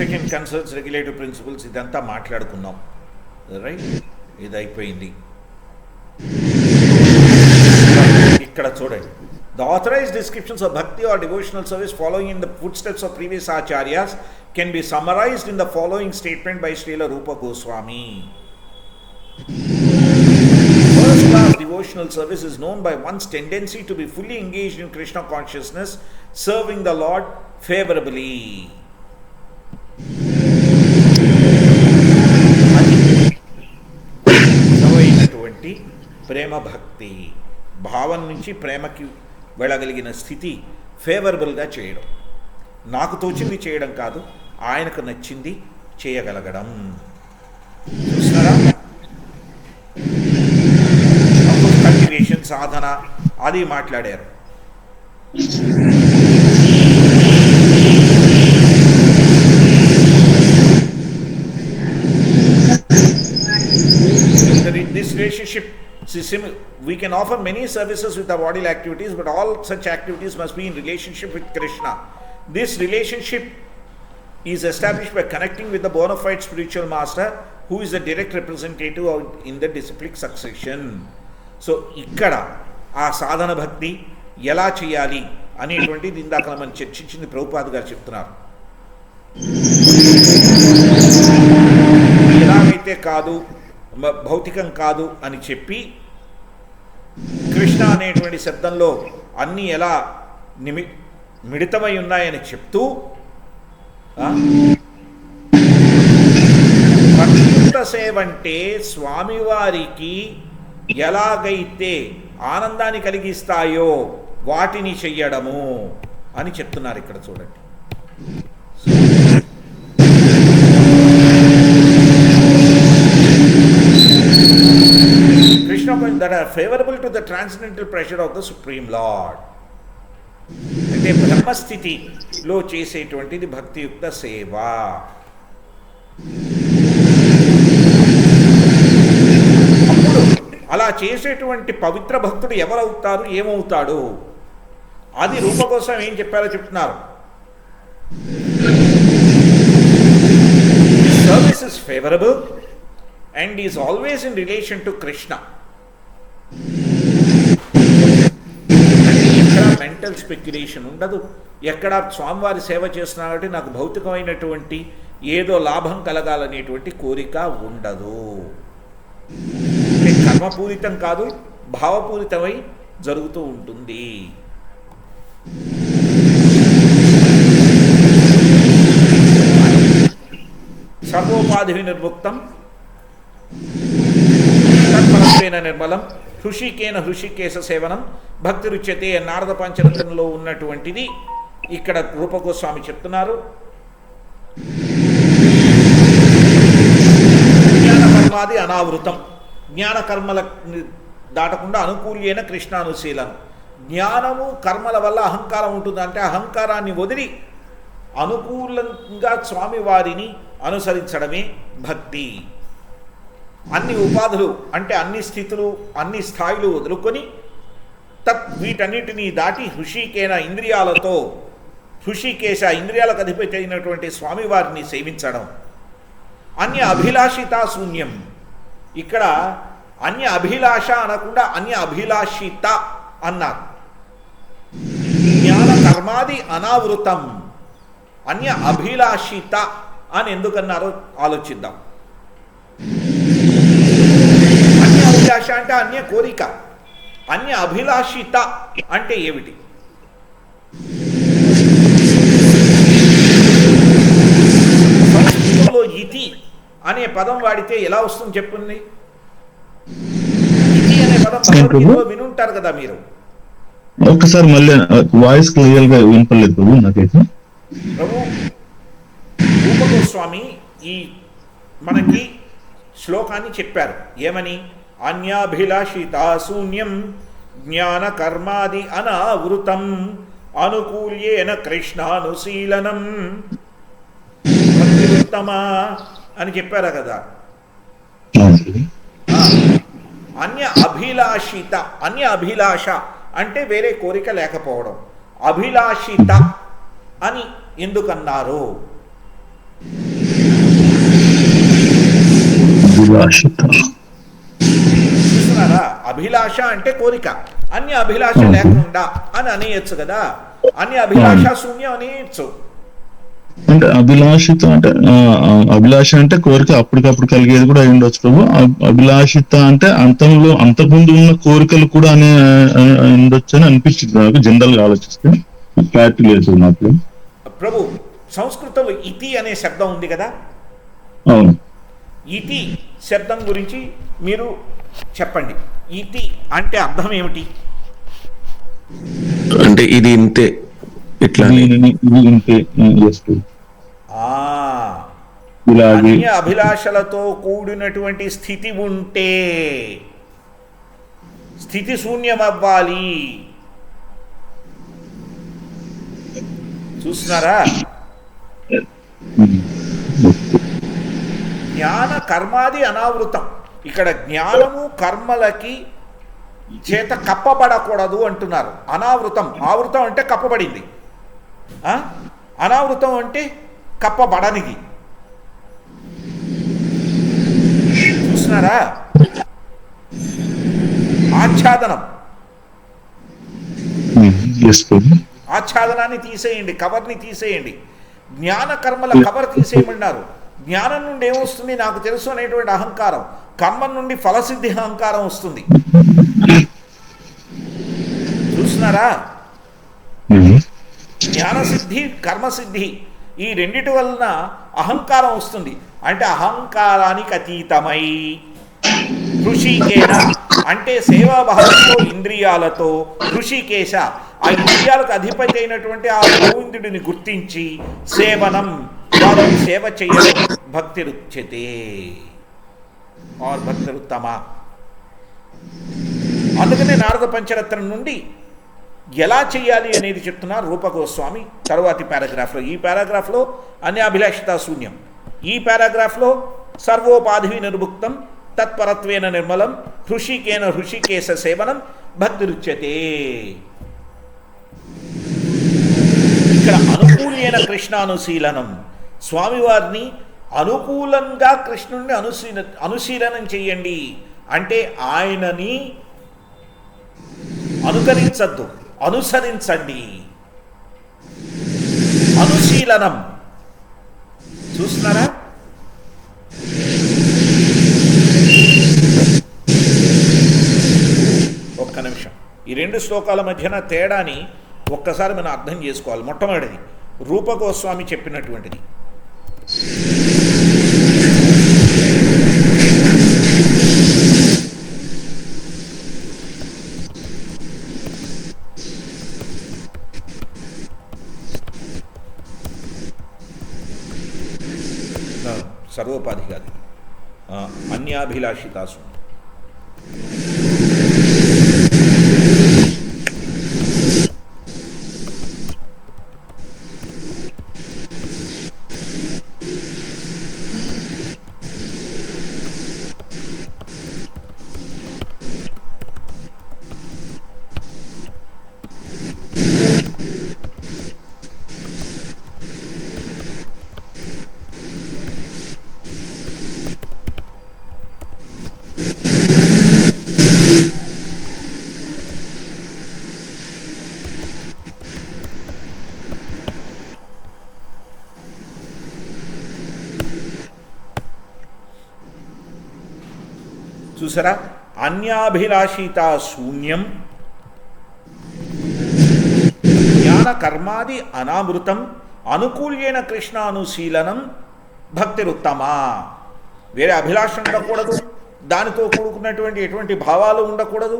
సెకండ్ కన్సర్న్స్, రెగ్యులేటివ్ ప్రిన్సిపల్స్, ఇదంతా మాట్లాడుకున్నాం. రైట్, ఇది అయిపోయింది. ఇక్కడ చూడండి, the authorised descriptions of bhakti or devotional service following in the foot steps of previous acharyas can be summarised in the following statement by Srila Rupa Goswami. First class devotional service is known by one's tendency to be fully engaged in Krishna consciousness, serving the Lord favorably. సరైనటువంటి ప్రేమ భక్తి భావం నుంచి ప్రేమకి వెళ్ళగలిగిన స్థితి ఫేవరబుల్గా చేయడం, నాకు తోచింది చేయడం కాదు, ఆయనకు నచ్చింది చేయగలగడం. చూస్తారా, కల్టివేషన్, సాధన అది మాట్లాడారు. This relationship, we can offer many services with our bodily activities, but all such activities must be in relationship with Krishna. This relationship is established by connecting with the bona fide spiritual master, who is the direct representative in the disciplic succession. So, ఇక్కడ ఆ సాధన భక్తి ఎలా చేయాలి అనేటువంటిది ఇందాక మనం చర్చించింది ప్రభుపాద్ గారు చెప్తున్నారు. ఎలాగైతే కాదు, భౌతికం కాదు అని చెప్పి కృష్ణ అనేటువంటి శబ్దంలో అన్నీ ఎలా మిళితమై ఉన్నాయని చెప్తూ భక్త సేవంటే స్వామివారికి ఎలాగైతే ఆనందాన్ని కలిగిస్తాయో వాటిని చెయ్యడము అని చెప్తున్నారు ఇక్కడ చూడండి. that are favorable to the transcendental pressure of the Supreme Lord. అంటే బ్రహ్మస్థితిలో చేసేటువంటిది భక్తియుక్త సేవ. అప్పుడు అలా చేసేటువంటి పవిత్ర భక్తుడు ఎవరవుతారు, ఏమవుతాడు, అది రూప కోసం ఏం చెప్పారో చెప్తున్నారు. Service is favorable and is always in relation to Krishna. ఎక్కడ మెంటల్ స్పెక్యులేషన్ ఉండదు, ఎక్కడ స్వామివారి సేవ చేస్తున్నా కాబట్టి నాకు భౌతికమైనటువంటి ఏదో లాభం కలగాలనేటువంటి కోరిక ఉండదు. అంటే కర్మపూరితం కాదు, భావపూరితమై జరుగుతూ ఉంటుంది. సర్వోపాధి నిర్ముక్తం తత్ఫలత్వేన నిర్మలం హృషికేన హృషికేశ సేవనం భక్తి రుచ్యతే నారద పంచరత్నంలో ఉన్నటువంటిది ఇక్కడ రూపగోస్వామి చెప్తున్నారు. జ్ఞానకర్మాది అనావృతం, జ్ఞానకర్మల దాటకుండా అనుకూల్యైన కృష్ణానుశీలనం. జ్ఞానము కర్మల వల్ల అహంకారం ఉంటుందంటే అహంకారాన్ని వదిలి అనుకూలంగా స్వామివారిని అనుసరించడమే భక్తి. అన్ని ఉపాధులు అంటే అన్ని స్థితులు, అన్ని స్థాయిలు వదులుకొని వీటన్నిటినీ దాటి హృషికేన ఇంద్రియాలతో, హృషికేశ ఇంద్రియాలకు అధిపతి అయినటువంటి స్వామివారిని సేవించడం. అన్య అభిలాషిత శూన్యం, ఇక్కడ అన్య అభిలాష అనకుండా అన్య అభిలాషిత అన్నారు. జ్ఞాన కర్మాది అనావృతం, అన్య అభిలాషిత అని ఎందుకన్నారో ఆలోచిద్దాం. అన్య అభిలాష అంటే అన్య కోరిక, అన్య అభిలాషిత అంటే ఏమిటి? సంస్కృతంలో ఇతి అనే పదం వాడితే ఎలా వస్తుంది చెప్పుంది? ఇతి అనే పదం భగవద్గీతలో వినుంటారు కదా మీరు. ఒక్కసారి మళ్ళీ వాయిస్ క్లియర్ గా వినపడలేదు ప్రభు నాకైతే. ప్రభు రూపగోస్వామి ఈ మనకి శ్లోకాన్ని చెప్పారు. ఏమని? అన్యాభిలాషిత శూన్యం జ్ఞాన కర్మాది అనావృతం అనుకూల్యేన కృష్ణానుశీలనం భక్తిరుత్తమా అని చెప్పారా కదా. అన్య అభిలాషిత, అన్య అభిలాష అంటే వేరే కోరిక లేకపోవడం. అభిలాషిత అని ఎందుకన్నారు? చూస్తున్నారా, అభిలాష అంటే కోరిక, అన్య అభిలాష లేకుండా అని అనేయచ్చు కదా. అన్య అభిలాష శూన్యం అనేయచ్చు. అంటే అభిలాషిత అంటే అభిలాష అంటే కోరిక అప్పటికప్పుడు కలిగేది కూడా అయి ఉండొచ్చు ప్రభు. అభిలాషిత అంటే అంతకుముందు ఉన్న కోరికలు కూడా అనే ఉండొచ్చు అని అనిపించింది నాకు జనరల్ గా ఆలోచిస్తే. క్లారిటీ లేదు నాకు ప్రభు. సంస్కృతంలో ఇతి అనే శబ్దం ఉంది కదా. అవును, ఇతి శబ్దం గురించి మీరు చెప్పండి. ఇతి అంటే అర్థం ఏమిటి? అంటే ఇది ఇంతే, ఇట్లా అన్య అభిలాషలతో కూడినటువంటి స్థితి ఉంటే స్థితి శూన్యమవ్వాలి. చూస్తున్నారా? జ్ఞాన కర్మాది అనావృతం. ఇక్కడ జ్ఞానము కర్మలకి చేత కప్పబడకూడదు అంటున్నారు. అనావృతం, ఆవృతం అంటే కప్పబడింది, అనావృతం అంటే కప్పబడనిది. చూస్తున్నారా? ఆచ్ఛాదనం, ఆచ్ఛాదనాన్ని తీసేయండి, కవర్ని తీసేయండి. జ్ఞాన కర్మల కవర్ తీసేయమన్నారు. జ్ఞానం నుండి ఏమొస్తుంది? నాకు తెలుసు అనేటువంటి అహంకారం. కర్మం నుండి ఫలసిద్ధి అహంకారం వస్తుంది. చూస్తున్నారా? జ్ఞానసిద్ధి, కర్మసిద్ధి ఈ రెండిటి వలన అహంకారం వస్తుంది. అంటే అహంకారానికి అతీతమై హృషికేన అంటే సేవాభావంతో ఇంద్రియాలతో, హృషికేశ ఆ ఇంద్రియాలకు అధిపతి అయినటువంటి ఆ గోవిందుడిని గుర్తించి సేవనం, వారిని సేవ చేయడం భక్తిరుచ్యతే ఆర్ భక్తిరుత్తమ. అందుకనే నారద పంచరత్నం నుండి ఎలా చేయాలి అనేది చెప్తున్నారు రూపగోస్వామి తరువాతి పారాగ్రాఫ్లో. ఈ పారాగ్రాఫ్లో అన్యాభిలాషితా శూన్యం, ఈ పారాగ్రాఫ్లో సర్వోపాధి నిర్ముక్తం తత్పరత్వేన నిర్మలం హృషికేన హృషికేశ సేవనం భక్తిరుచ్యతే. ఇక్కడ అనుకూల్యైన కృష్ణానుశీలనం, స్వామివారిని అనుకూలంగా కృష్ణుడిని అనుశీలనం చెయ్యండి అంటే ఆయనని అనుకరించద్దు, అనుసరించండి. అనుశీలనం చూస్తున్నారా? ఒక్క నిమిషం, ఈ రెండు శ్లోకాల మధ్యన తేడాని ఒక్కసారి మనం అర్థం చేసుకోవాలి. మొట్టమొదటిది రూపగోస్వామి చెప్పినటువంటిది. సర్వోపాధి కాదు, అన్యాభిలాషితాసు. చూసారా? అన్యాభిలాషితా శూన్యం జ్ఞాన కర్మాది అనామృతం అనుకూల్యైన కృష్ణానుశీలనం భక్తిరుత్తమా. వేరే అభిలాష ఉండకూడదు, దానితో కూడుకున్నటువంటి ఎటువంటి భావాలు ఉండకూడదు,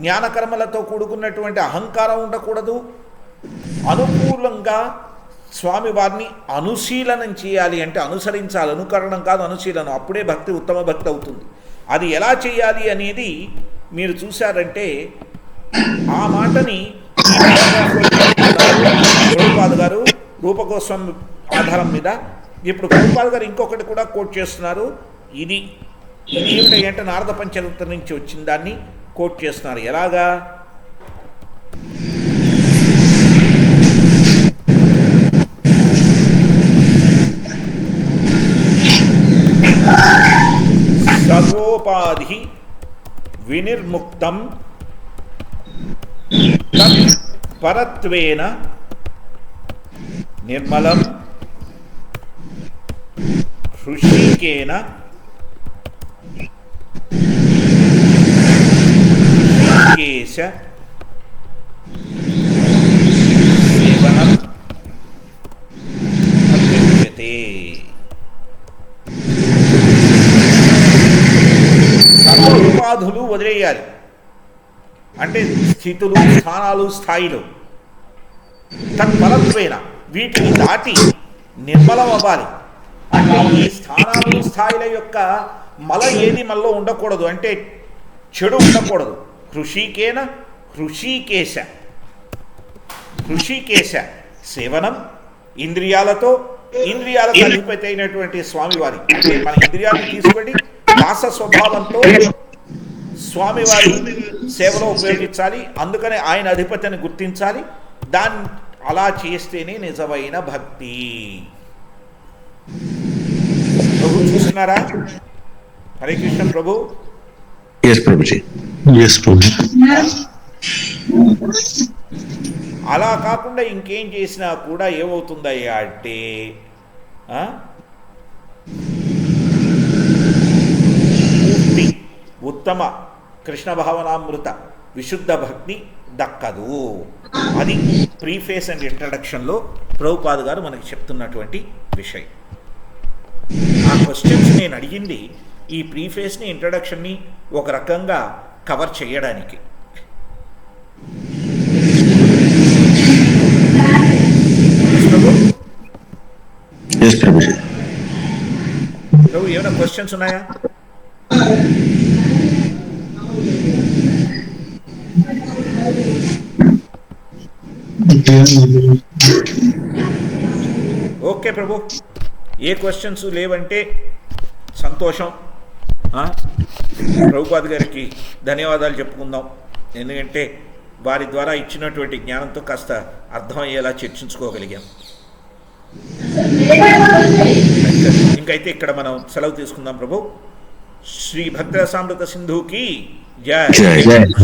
జ్ఞానకర్మలతో కూడుకున్నటువంటి అహంకారం ఉండకూడదు. అనుకూలంగా స్వామివారిని అనుశీలనం చేయాలి అంటే అనుసరించాలి, అనుకరణం కాదు అనుశీలనం. అప్పుడే భక్తి ఉత్తమ భక్తి అవుతుంది. అది ఎలా చేయాలి అనేది మీరు చూశారంటే ఆ మాటని ప్రభుపాద గారు రూపగోస్వామి ఆధారం మీద. ఇప్పుడు ప్రభుపాద గారు ఇంకొకటి కూడా కోట్ చేస్తున్నారు. ఇది ఏమిటంటే నారద పంచరత్నం నుంచి వచ్చిన దాన్ని కోట్ చేస్తున్నారు. ఎలాగా? సర్వోపాధి వినిర్ముక్తం తత్పరత్వేన నిర్మలం హృషికేన హృషికేశ సేవనం అభ్యుచ్యతే. సర్వోపాధులు వదిలేయాలి అంటే స్థితులు, స్థానాలు, స్థాయిలు. తత్పరత్వేన వీటిని దాటి నిర్మలం అవ్వాలి అంటే ఈ స్థానాలు, స్థాయిల యొక్క మల ఏది మనలో ఉండకూడదు, అంటే చెడు ఉండకూడదు. హృషికేన హృషికేశ, హృషికేశ సేవనం ఇంద్రియాలతో, ఇంద్రియాలకు అధిపతి అయినటువంటి స్వామివారి అంటే మన ఇంద్రియాలను తీసుకొని దాస స్వభావంతో స్వామివారి సేవలో ఉపయోగించాలి. అందుకనే ఆయన అధిపతిని గుర్తించాలి. దాన్ని అలా చేస్తేనే నిజమైన భక్తి. ప్రభు చూస్తున్నారా? హరే కృష్ణ ప్రభు. అలా కాకుండా ఇంకేం చేసినా కూడా ఏమవుతుందయ్యా అంటే పూర్తి ఉత్తమ కృష్ణ భావనామృత విశుద్ధ భక్తి దక్కదు. అది ప్రీఫేస్ అండ్ ఇంట్రడక్షన్లో ప్రభుపాద గారు మనకి చెప్తున్నటువంటి విషయం. ఆ క్వశ్చన్స్ నేను అడిగింది ఈ ప్రీఫేస్ని, ఇంట్రడక్షన్ని ఒక రకంగా కవర్ చేయడానికి. ప్రభు ఏమైనా క్వశ్చన్స్ ఉన్నాయా? ఓకే ప్రభు, ఏ క్వశ్చన్స్ లేవంటే సంతోషం. ప్రభుపాద్ గారికి ధన్యవాదాలు చెప్పుకుందాం, ఎందుకంటే వారి ద్వారా ఇచ్చినటువంటి జ్ఞానంతో కాస్త అర్థమయ్యేలా చర్చించుకోగలిగాం. ఇంకైతే ఇక్కడ మనం సెలవు తీసుకుందాం ప్రభు. శ్రీ భక్తరసామృత సింధుకి జై,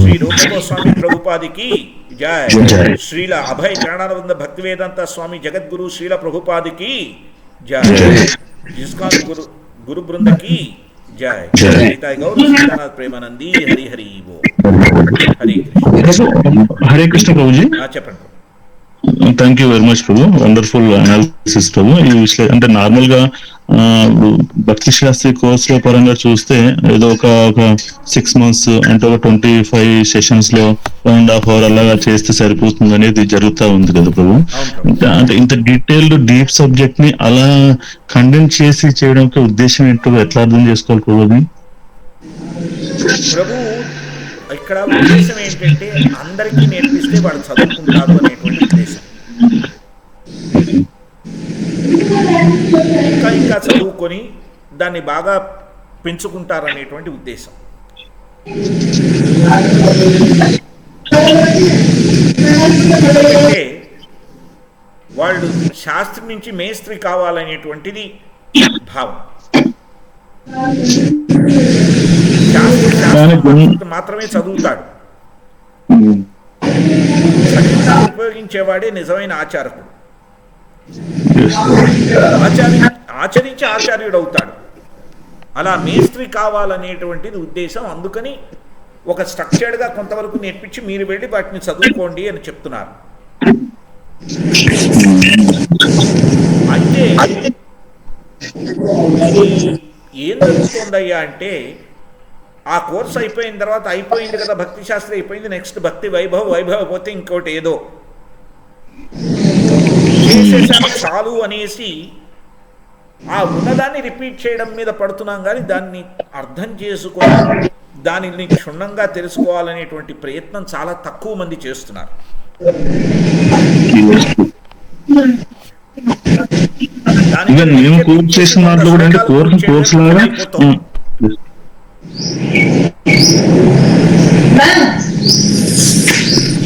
శ్రీ రూప గోస్వామి ప్రభుపాదికి జై, శ్రీల అభయ చరణానంద భక్తి వేదాంత స్వామి జగద్గురు శ్రీల ప్రభుపాదికి జై, ఇస్కాన్ గురు బృందకి జై. గౌరవ శ్రీనాథ్ ప్రేమానంది. హరి హరి బో. హరే కృష్ణ ప్రభుజీ. చెప్పండి. థ్యాంక్ యూ వెరీ మచ్ ప్రభు, వండర్ఫుల్ అనాలిసిస్ ప్రభు. ఈ విషయం అంటే నార్మల్ గా భక్తి శాస్త్రి కోర్సుల పరంగా చూస్తే ఏదో ఒక 6 months అంటే ఒక 25 sessions లో 1.5 hour అలాగా చేస్తే సరిపోతుంది అనేది జరుగుతూ ఉంది కదా ప్రభు. అంటే ఇంత డీటెయిల్డ్ డీప్ సబ్జెక్ట్ ని అలా కండెన్స్ చేసి చేయడానికి ఉద్దేశం ఏంటో ఎట్లా అర్థం చేసుకోవాలి ప్రభు? ప్రభు ఇక్కడ ఉద్దేశం ఏంటంటే అందరికీ నేర్పిస్తే వాళ్ళు చదువుకుంటారు అనేటువంటి ఉద్దేశం. ఇంకా చదువుకొని దాన్ని బాగా పెంచుకుంటారు అనేటువంటి ఉద్దేశం. అంటే వాళ్ళు శాస్త్రి నుంచి మేస్త్రి కావాలనేటువంటిది భావం. మాత్రమే చదువుతాడు, ఉపయోగించేవాడే నిజమైన ఆచారకుడు. ఆచరించి ఆచార్యుడు అవుతాడు. అలా మేస్త్రి కావాలనేటువంటిది ఉద్దేశం. అందుకని ఒక స్ట్రక్చర్డ్గా కొంతవరకు నేర్పించి మీరు వెళ్ళి వాటిని చదువుకోండి అని చెప్తున్నారు. అయితే ఏం జరుగుతుందయ్యా అంటే ఆ కోర్స్ అయిపోయిన తర్వాత అయిపోయింది కదా, భక్తి శాస్త్రం అయిపోయింది, నెక్స్ట్ భక్తి వైభవ్ పోతే ఇంకోటి ఏదో చేసేసాను చాలు అనేసి ఆ ఉన్నదాన్ని రిపీట్ చేయడం మీద పడుతున్నాం. కానీ దాన్ని అర్థం చేసుకొని దానిని క్షుణ్ణంగా తెలుసుకోవాలనేటువంటి ప్రయత్నం చాలా తక్కువ మంది చేస్తున్నారు.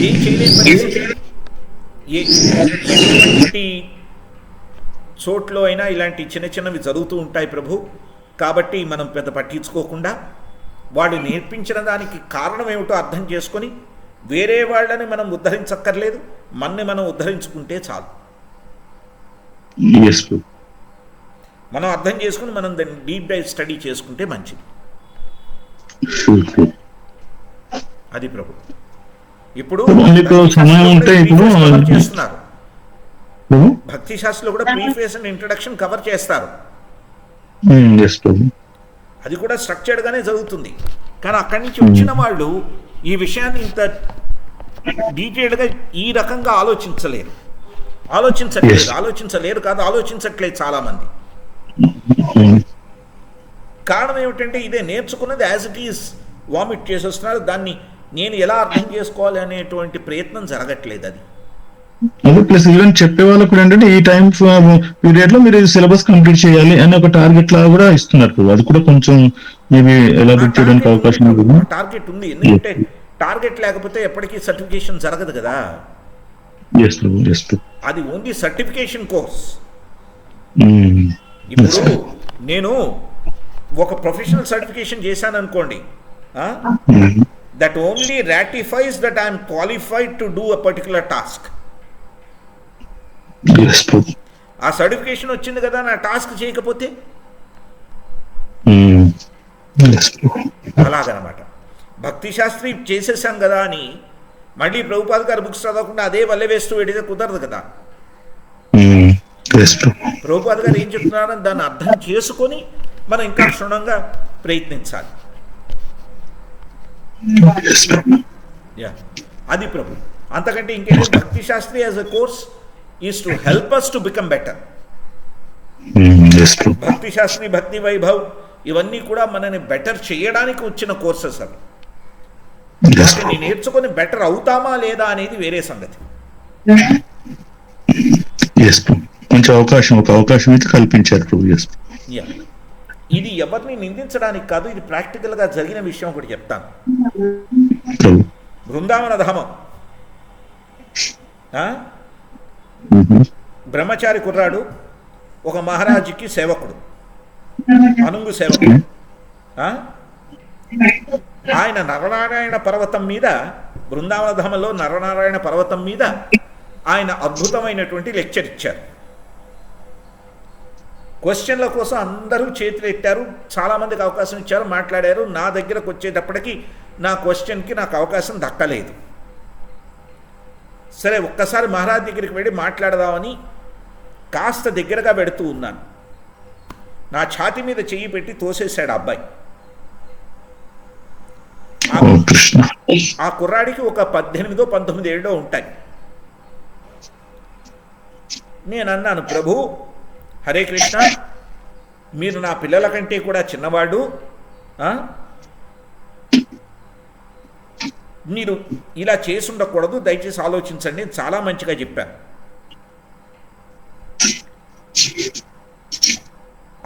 ఏం చేయలేని పరిస్థితి ఎటువంటి చోట్లో అయినా ఇలాంటి చిన్న చిన్నవి జరుగుతూ ఉంటాయి ప్రభు. కాబట్టి మనం పెద్ద పట్టించుకోకుండా వాడు నేర్పించిన దానికి కారణం ఏమిటో అర్థం చేసుకొని వేరే వాళ్ళని మనం ఉద్ధరించక్కర్లేదు, మన్ని మనం ఉద్ధరించుకుంటే చాలు. మనం అర్థం చేసుకుని మనం దాన్ని డీప్ డైవ్ స్టడీ చేసుకుంటే మంచిది. అది ప్రభు. ఇప్పుడు చేస్తున్నారు భక్తి శాస్త్రంలో కూడా ప్రీఫేస్ అండ్ ఇంట్రడక్షన్ కవర్ చేస్తారు. అది కూడా స్ట్రక్చర్డ్ గానే జరుగుతుంది. కానీ అక్కడి నుంచి వచ్చిన వాళ్ళు ఈ విషయాన్ని ఇంత డీటెయిల్డ్గా ఈ రకంగా ఆలోచించట్లేదు చాలా మంది. కారణం ఏమిటంటే ఇదే నేర్చుకున్నది యాజ్ ఇట్ ఈస్ వామిట్ చేసేస్తున్నారు. దాన్ని నేను ఎలా అర్థం చేసుకోవాలి అనేటువంటి ప్రయత్నం జరగట్లేదు. అది ప్లస్ ఈవెన్ చెప్పే వాళ్ళకు కూడా ఏంటంటే ఈ టైం పీరియడ్ లో మీరు సిలబస్ కంప్లీట్ చేయాలి అని ఒక టార్గెట్ లాగా కూడా ఇస్తున్నారు. అది కూడా కొంచెం మేబీ ఎలాబరేట్ చేయడానికి అవకాశం ఉంది. టార్గెట్ ఉంది, ఎందుకంటే టార్గెట్ లేకపోతే ఎప్పటికీ సర్టిఫికేషన్ జరగదు కదా. అది ఓన్లీ సర్టిఫికేషన్ కోర్స్. ఇప్పుడు నేను ఒక ప్రొఫెషనల్ సర్టిఫికేషన్ చేశాను అనుకోండి, that only ratifies that I'm qualified to do a particular task. ఆ సర్టిఫికేషన్ వచ్చింది కదా, నా టాస్క్ చేయకపోతే అలాగనమాట. భక్తి శాస్త్రి చేసేసాం కదా అని మళ్ళీ ప్రభుపాద్ గారు బుక్స్ చదవకుండా అదే వల్లే వేస్తూ పెడితే కుదరదు కదా. ప్రభుపాద్ గారు ఏం చెప్తున్నారని దాన్ని అర్థం చేసుకొని మనం ఇంకా క్షుణ్ణంగా ప్రయత్నించాలి. అది ప్రభు. అంతకంటే ఇంకేంటి, Bhakti Shastri as a course is to help us to become better. Bhakti Shastri, భక్తి వైభవ్ ఇవన్నీ కూడా మనని బెటర్ చేయడానికి వచ్చిన కోర్సెస్. అవి వాటిని నేర్చుకొని బెటర్ అవుతామా లేదా అనేది వేరే సంగతి. ఎస్ ప్రభు, మంచి అవకాశం, ఒక అవకాశం అయితే కల్పించారు ప్రభు. ఎస్ యా, ఇది ఎవరిని నిందించడానికి కాదు, ఇది ప్రాక్టికల్గా జరిగిన విషయం ఒకటి చెప్తాను. ప్రభు. బృందావన ధామం, ఆ? బ్రహ్మచారి కుర్రాడు ఒక మహారాజుకి సేవకుడు, అనుంగు సేవకుడు. ఆ? ఆయన నరనారాయణ పర్వతం మీద, బృందావన ధామంలో నరనారాయణ పర్వతం మీద ఆయన అద్భుతమైనటువంటి లెక్చర్ ఇచ్చారు. క్వశ్చన్ల కోసం అందరూ చేతులు ఎత్తారు, చాలామందికి అవకాశం ఇచ్చారు, మాట్లాడారు. నా దగ్గరకు వచ్చేటప్పటికి నా క్వశ్చన్కి నాకు అవకాశం దక్కలేదు. సరే, ఒక్కసారి మహారాజ్ దగ్గరికి వెళ్ళి మాట్లాడదామని కాస్త దగ్గరగా పెడుతూ ఉన్నాను. నా ఛాతి మీద చెయ్యి పెట్టి తోసేశాడు అబ్బాయి. ఆ కుర్రాడికి ఒక 18-19 ఏళ్ళో ఉంటాయి. నేను అన్నాను, ప్రభు హరే కృష్ణ, మీరు నా పిల్లల కంటే కూడా చిన్నవాడు, మీరు ఇలా చేసి ఉండకూడదు, దయచేసి ఆలోచించండి. చాలా మంచిగా చెప్పాను.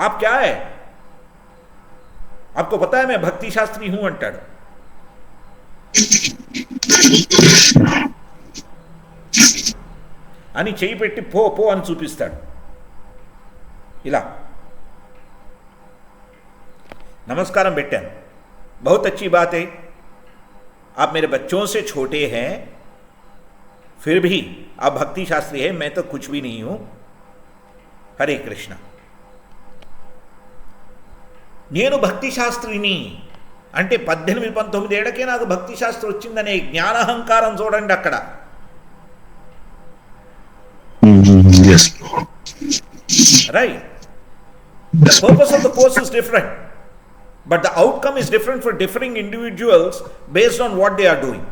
ఆప్ క్యా హై, ఆప్కో పతా హై మే భక్తి శాస్త్రి హూ అంటాడు. అని చేయి పెట్టి పో పో అని చూపిస్తాడు. ఇలా నమస్కారం పెట్టాను. बहुत अच्छी बात है, आप मेरे बच्चों से छोटे हैं, फिर भी आप भक्ति शास्त्री है, मैं तो कुछ भी नहीं हूं. हरे कृष्ण. నేను భక్తి శాస్త్రిని అంటే 18-19 ఏళ్ళకే నాకు భక్తి శాస్త్రం వచ్చిందనే జ్ఞానహంకారం చూడండి అక్కడ. Right. The purpose of the course is different, but the outcome is different for differing individuals based on what they are doing.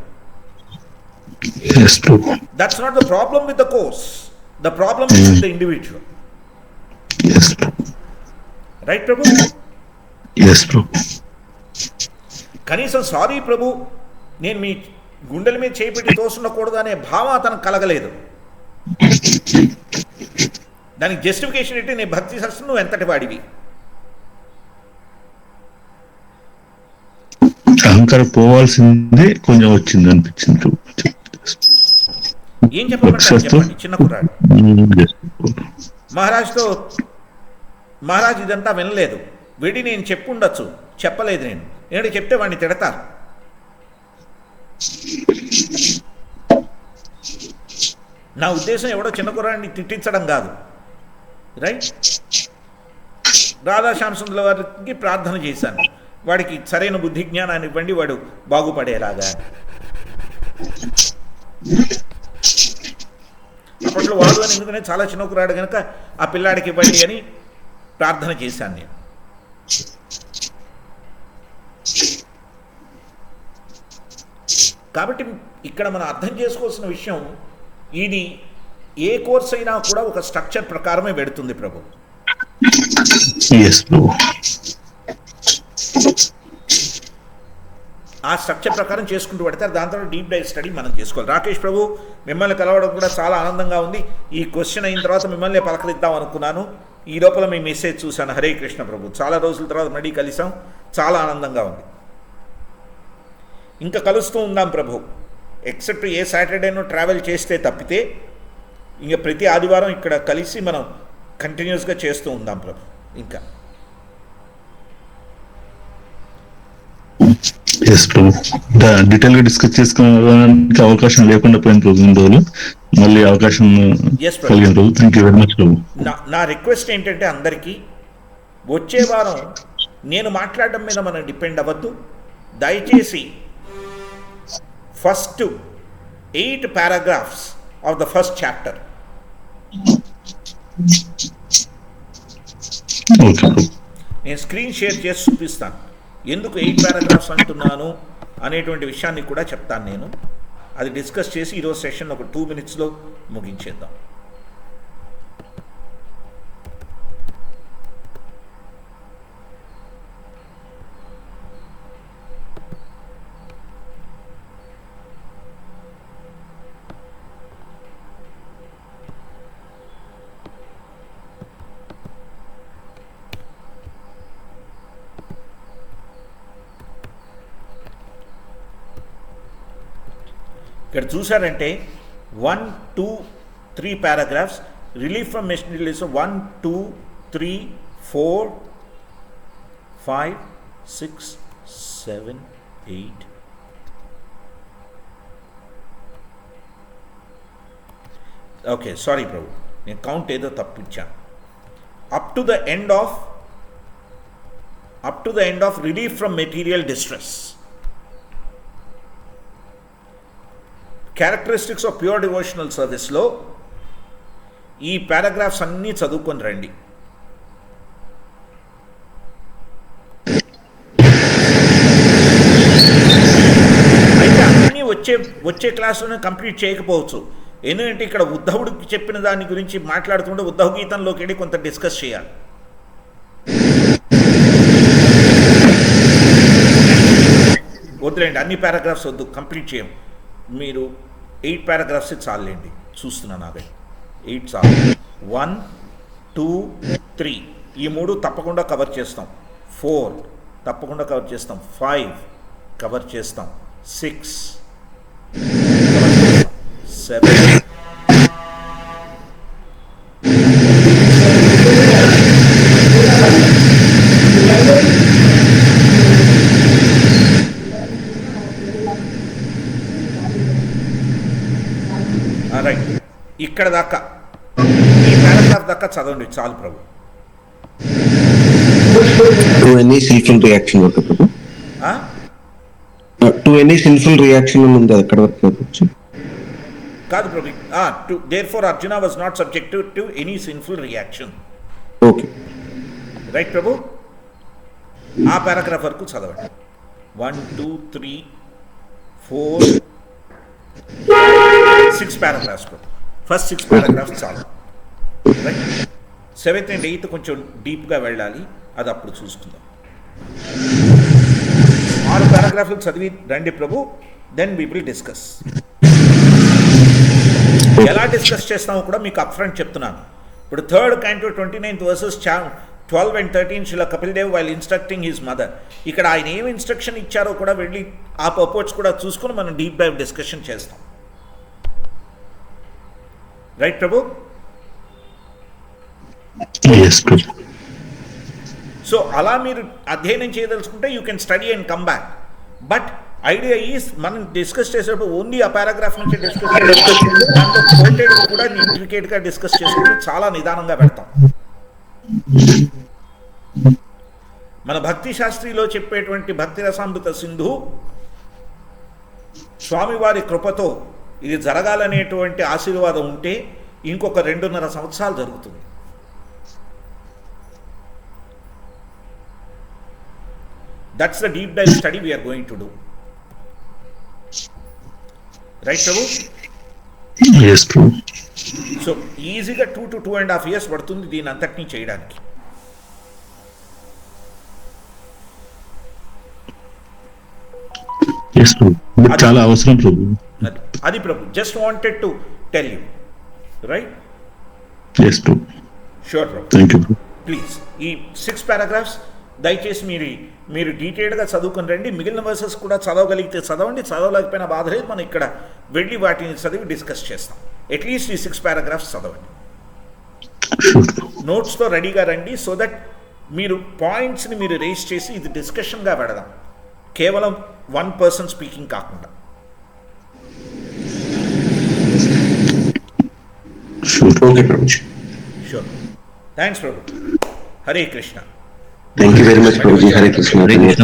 Yes, Prabhu. That's not the problem with the course. The problem is with the individual. Yes, Prabhu. Right, Prabhu? Yes, Prabhu. కనీసం sorry ప్రభు, నేను మీ గుండెల మీద చేపెట్టి తోసుండకూడదు అనే భావం అతను కలగలేదు. దానికి జస్టిఫికేషన్ ఏంటి? నీ భక్తి శాస్త్రం నువ్వు ఎంతటి వాడివి. అహంకారం పోవాల్సిందే, కొంచెం వచ్చింది అనిపించింది. ఏం చెప్పమంటారు చెప్పండి. చిన్న కుర్రాడు మహారాజుతో, మహారాజు ఇదంతా వినలేదు. విడి నేను చెప్పుండొచ్చు, చెప్పలేదు. నేను చెప్తే వాడిని తిడతారు. నా ఉద్దేశం ఎవడో చిన్న కుర్రాడిని తిట్టించడం కాదు. రైట్. రాధాశ్యామసుందర వారికి ప్రార్థన చేశాను, వాడికి సరైన బుద్ధి జ్ఞానాన్ని ఇవ్వండి, వాడు బాగుపడేలాగా. అప్పట్లో వాడు అని ఎందుకనే చాలా చిన్న కుర్రాడు కనుక ఆ పిల్లాడికి ఇవ్వండి అని ప్రార్థన చేశాను నేను. కాబట్టి ఇక్కడ మనం అర్థం చేసుకోవాల్సిన విషయం, ఇది ఏ కోర్స్ అయినా కూడా ఒక స్ట్రక్చర్ ప్రకారమే పెడుతుంది ప్రభు. ఆ స్ట్రక్చర్ ప్రకారం చేసుకుంటూ పెడతారు. దాంతో డీప్ డైవ్ స్టడీ మనం చేసుకోవాలి. రాకేష్ ప్రభు, మిమ్మల్ని కలవడం కూడా చాలా ఆనందంగా ఉంది. ఈ క్వశ్చన్ అయిన తర్వాత మిమ్మల్ని పలకరిద్దాం అనుకున్నాను. ఈ లోపల మీ మెసేజ్ చూశాను. హరే కృష్ణ ప్రభు, చాలా రోజుల తర్వాత మళ్ళీ కలిసాం, చాలా ఆనందంగా ఉంది. ఇంకా కలుస్తూ ఉందాం ప్రభు. ఎక్సెప్ట్ ఏ సాటర్డేనో ట్రావెల్ చేస్తే తప్పితే ఇంకా ప్రతి ఆదివారం ఇక్కడ కలిసి మనం కంటిన్యూస్గా చేస్తూ ఉందాం ప్రభు. ఇంకా డీటెయిల్ గా డిస్కస్ చేసుకోవడానికి అవకాశం లేకుండా పోయిన రోజులు మళ్ళీ అవకాశం కలిగిన రోజు. థ్యాంక్ యూ వెరీ మచ్ ప్రభు. నా రిక్వెస్ట్ ఏంటంటే అందరికీ వచ్చే వారం నేను మాట్లాడడం మీద మనం డిపెండ్ అవ్వద్దు. దయచేసి first 8 paragraphs of the first chapter. నేను స్క్రీన్ షేర్ చేసి చూపిస్తాను. ఎందుకు 8 paragraphs అంటున్నాను అనేటువంటి విషయాన్ని కూడా చెప్తాను నేను. అది డిస్కస్ చేసి ఈరోజు సెషన్ ఒక 2 minutesలో ముగించేద్దాం. ఇక్కడ చూసారంటే 1, 2, 3 paragraphs, relief from machinery release 1, 2, 3, 4, 5, 6, 7, 8. Okay, sorry ప్రభు, నేను కౌంట్ ఏదో తప్పించాను. Up to the end of relief from material distress, characteristics of pure devotional సర్వీస్లో ఈ పారాగ్రాఫ్స్ అన్నీ చదువుకొని రండి. అయితే అన్నీ వచ్చే క్లాసులోనే కంప్లీట్ చేయకపోవచ్చు, ఎందుకంటే ఇక్కడ ఉద్ధవుడికి చెప్పిన దాని గురించి మాట్లాడుతుంటే ఉద్ధవ గీతంలోకి వెళ్ళి కొంత డిస్కస్ చేయాలి. వద్దులేండి, అన్ని పారాగ్రాఫ్స్ వద్దు, కంప్లీట్ చేయం. మీరు 8 పారాగ్రాఫ్స్ చాలండి, చూస్తున్నాను నాదే 8 చాలు. 1, 2, 3 ఈ 3 తప్పకుండా కవర్ చేస్తాం. 4 తప్పకుండా కవర్ చేస్తాం. 5 కవర్ చేస్తాం. 6 కవర్ చేస్తాం. 7 రైట్. ఇక్కడ దాకా ఈ పారాగ్రాఫ్ దాకా చదవండి చాలు ప్రభు. టు ఎనీ సిన్ఫుల్ రియాక్షన్ వరకు ప్రభు, టు ఎనీ సిన్ఫుల్ రియాక్షన్ ఉంది అక్కడ వరకు కాదు ప్రభు. Therefore Arjuna was not subject to any sinful reaction. Okay right ప్రభు, ఆ పారాగ్రాఫ్ వరకు చదవండి. 1, 2, 3, 4, 6 పారాగ్రాఫ్స్ ప్రభు. ఫస్ట్ 6 పారాగ్రాఫ్స్ చాలు. రైట్. 7th and 8th కొంచెం డీప్గా వెళ్ళాలి, అది అప్పుడు చూసుకుందాం. 6 పారాగ్రాఫ్లు చదివి రండి ప్రభు, దెన్ వి విల్ డిస్కస్. ఎలా డిస్కస్ చేస్తామో కూడా మీకు అప్ఫ్రంట్ చెప్తున్నాను. ఇప్పుడు 3rd canto 29th verses 12 and 13 Srila Kapil Dev while instructing his mother. ఇక్కడ ఆయన ఏం ఇన్స్ట్రక్షన్ ఇచ్చారో కూడా వెళ్ళి ఆ పర్పోర్ట్స్ కూడా చూసుకుని మనం డీప్ డైవ్ డిస్కషన్ చేస్తాం. రైట్ ప్రభు? సో అలా మీరు అధ్యయనం చేయదలుచుకుంటే you can study and come back. But idea is మనం డిస్కస్ చేసేటప్పుడు ఓన్లీ ఆ పారాగ్రాఫ్ నుంచి డిస్కస్ దాంట్లో కోటెడ్ కూడా ఇంట్రికేట్గా డిస్కస్ చేసుకుంటూ చాలా నిదానంగా పెడతాం. మన భక్తి శాస్త్రిలో చెప్పేటువంటి భక్తి రసామృత సింధు స్వామివారి కృపతో ఇది జరగాలనేటువంటి ఆశీర్వాదం ఉంటే ఇంకొక 2.5 సంవత్సరాలు జరుగుతుంది. That's the deep dive study we're going to do. Right Prabhu? So ఈజీగా 2 to 2.5 years పడుతుంది దీని అంతటినీ చేయడానికి. చాలా అవసరం ప్రభు. అది ప్రభు, just wanted to tell you. Right? Sure ప్రభు. థాంక్యూ. ప్లీజ్ ఈ 6 పారాగ్రాఫ్స్ దయచేసి మీరు డీటెయిల్డ్గా చదువుకుని రండి. మిగిలిన వర్సెస్ కూడా చదవగలిగితే చదవండి, చదవలేకపోయినా బాధ లేదు, మనం ఇక్కడ వెళ్ళి వాటిని చదివి డిస్కస్ చేస్తాం. అట్లీస్ట్ ఈ 6 పారాగ్రాఫ్స్ చదవండి, నోట్స్తో రెడీగా రండి. సో దట్ మీరు పాయింట్స్ని మీరు రేస్ చేసి ఇది డిస్కషన్గా పెడదాం, కేవలం 1 person స్పీకింగ్ కాకుండా. Okay Prabhu. Sure. Thanks Prabhu. Hare Krishna. Thank you very much Prabhuji. Hare Krishna. Hare Krishna.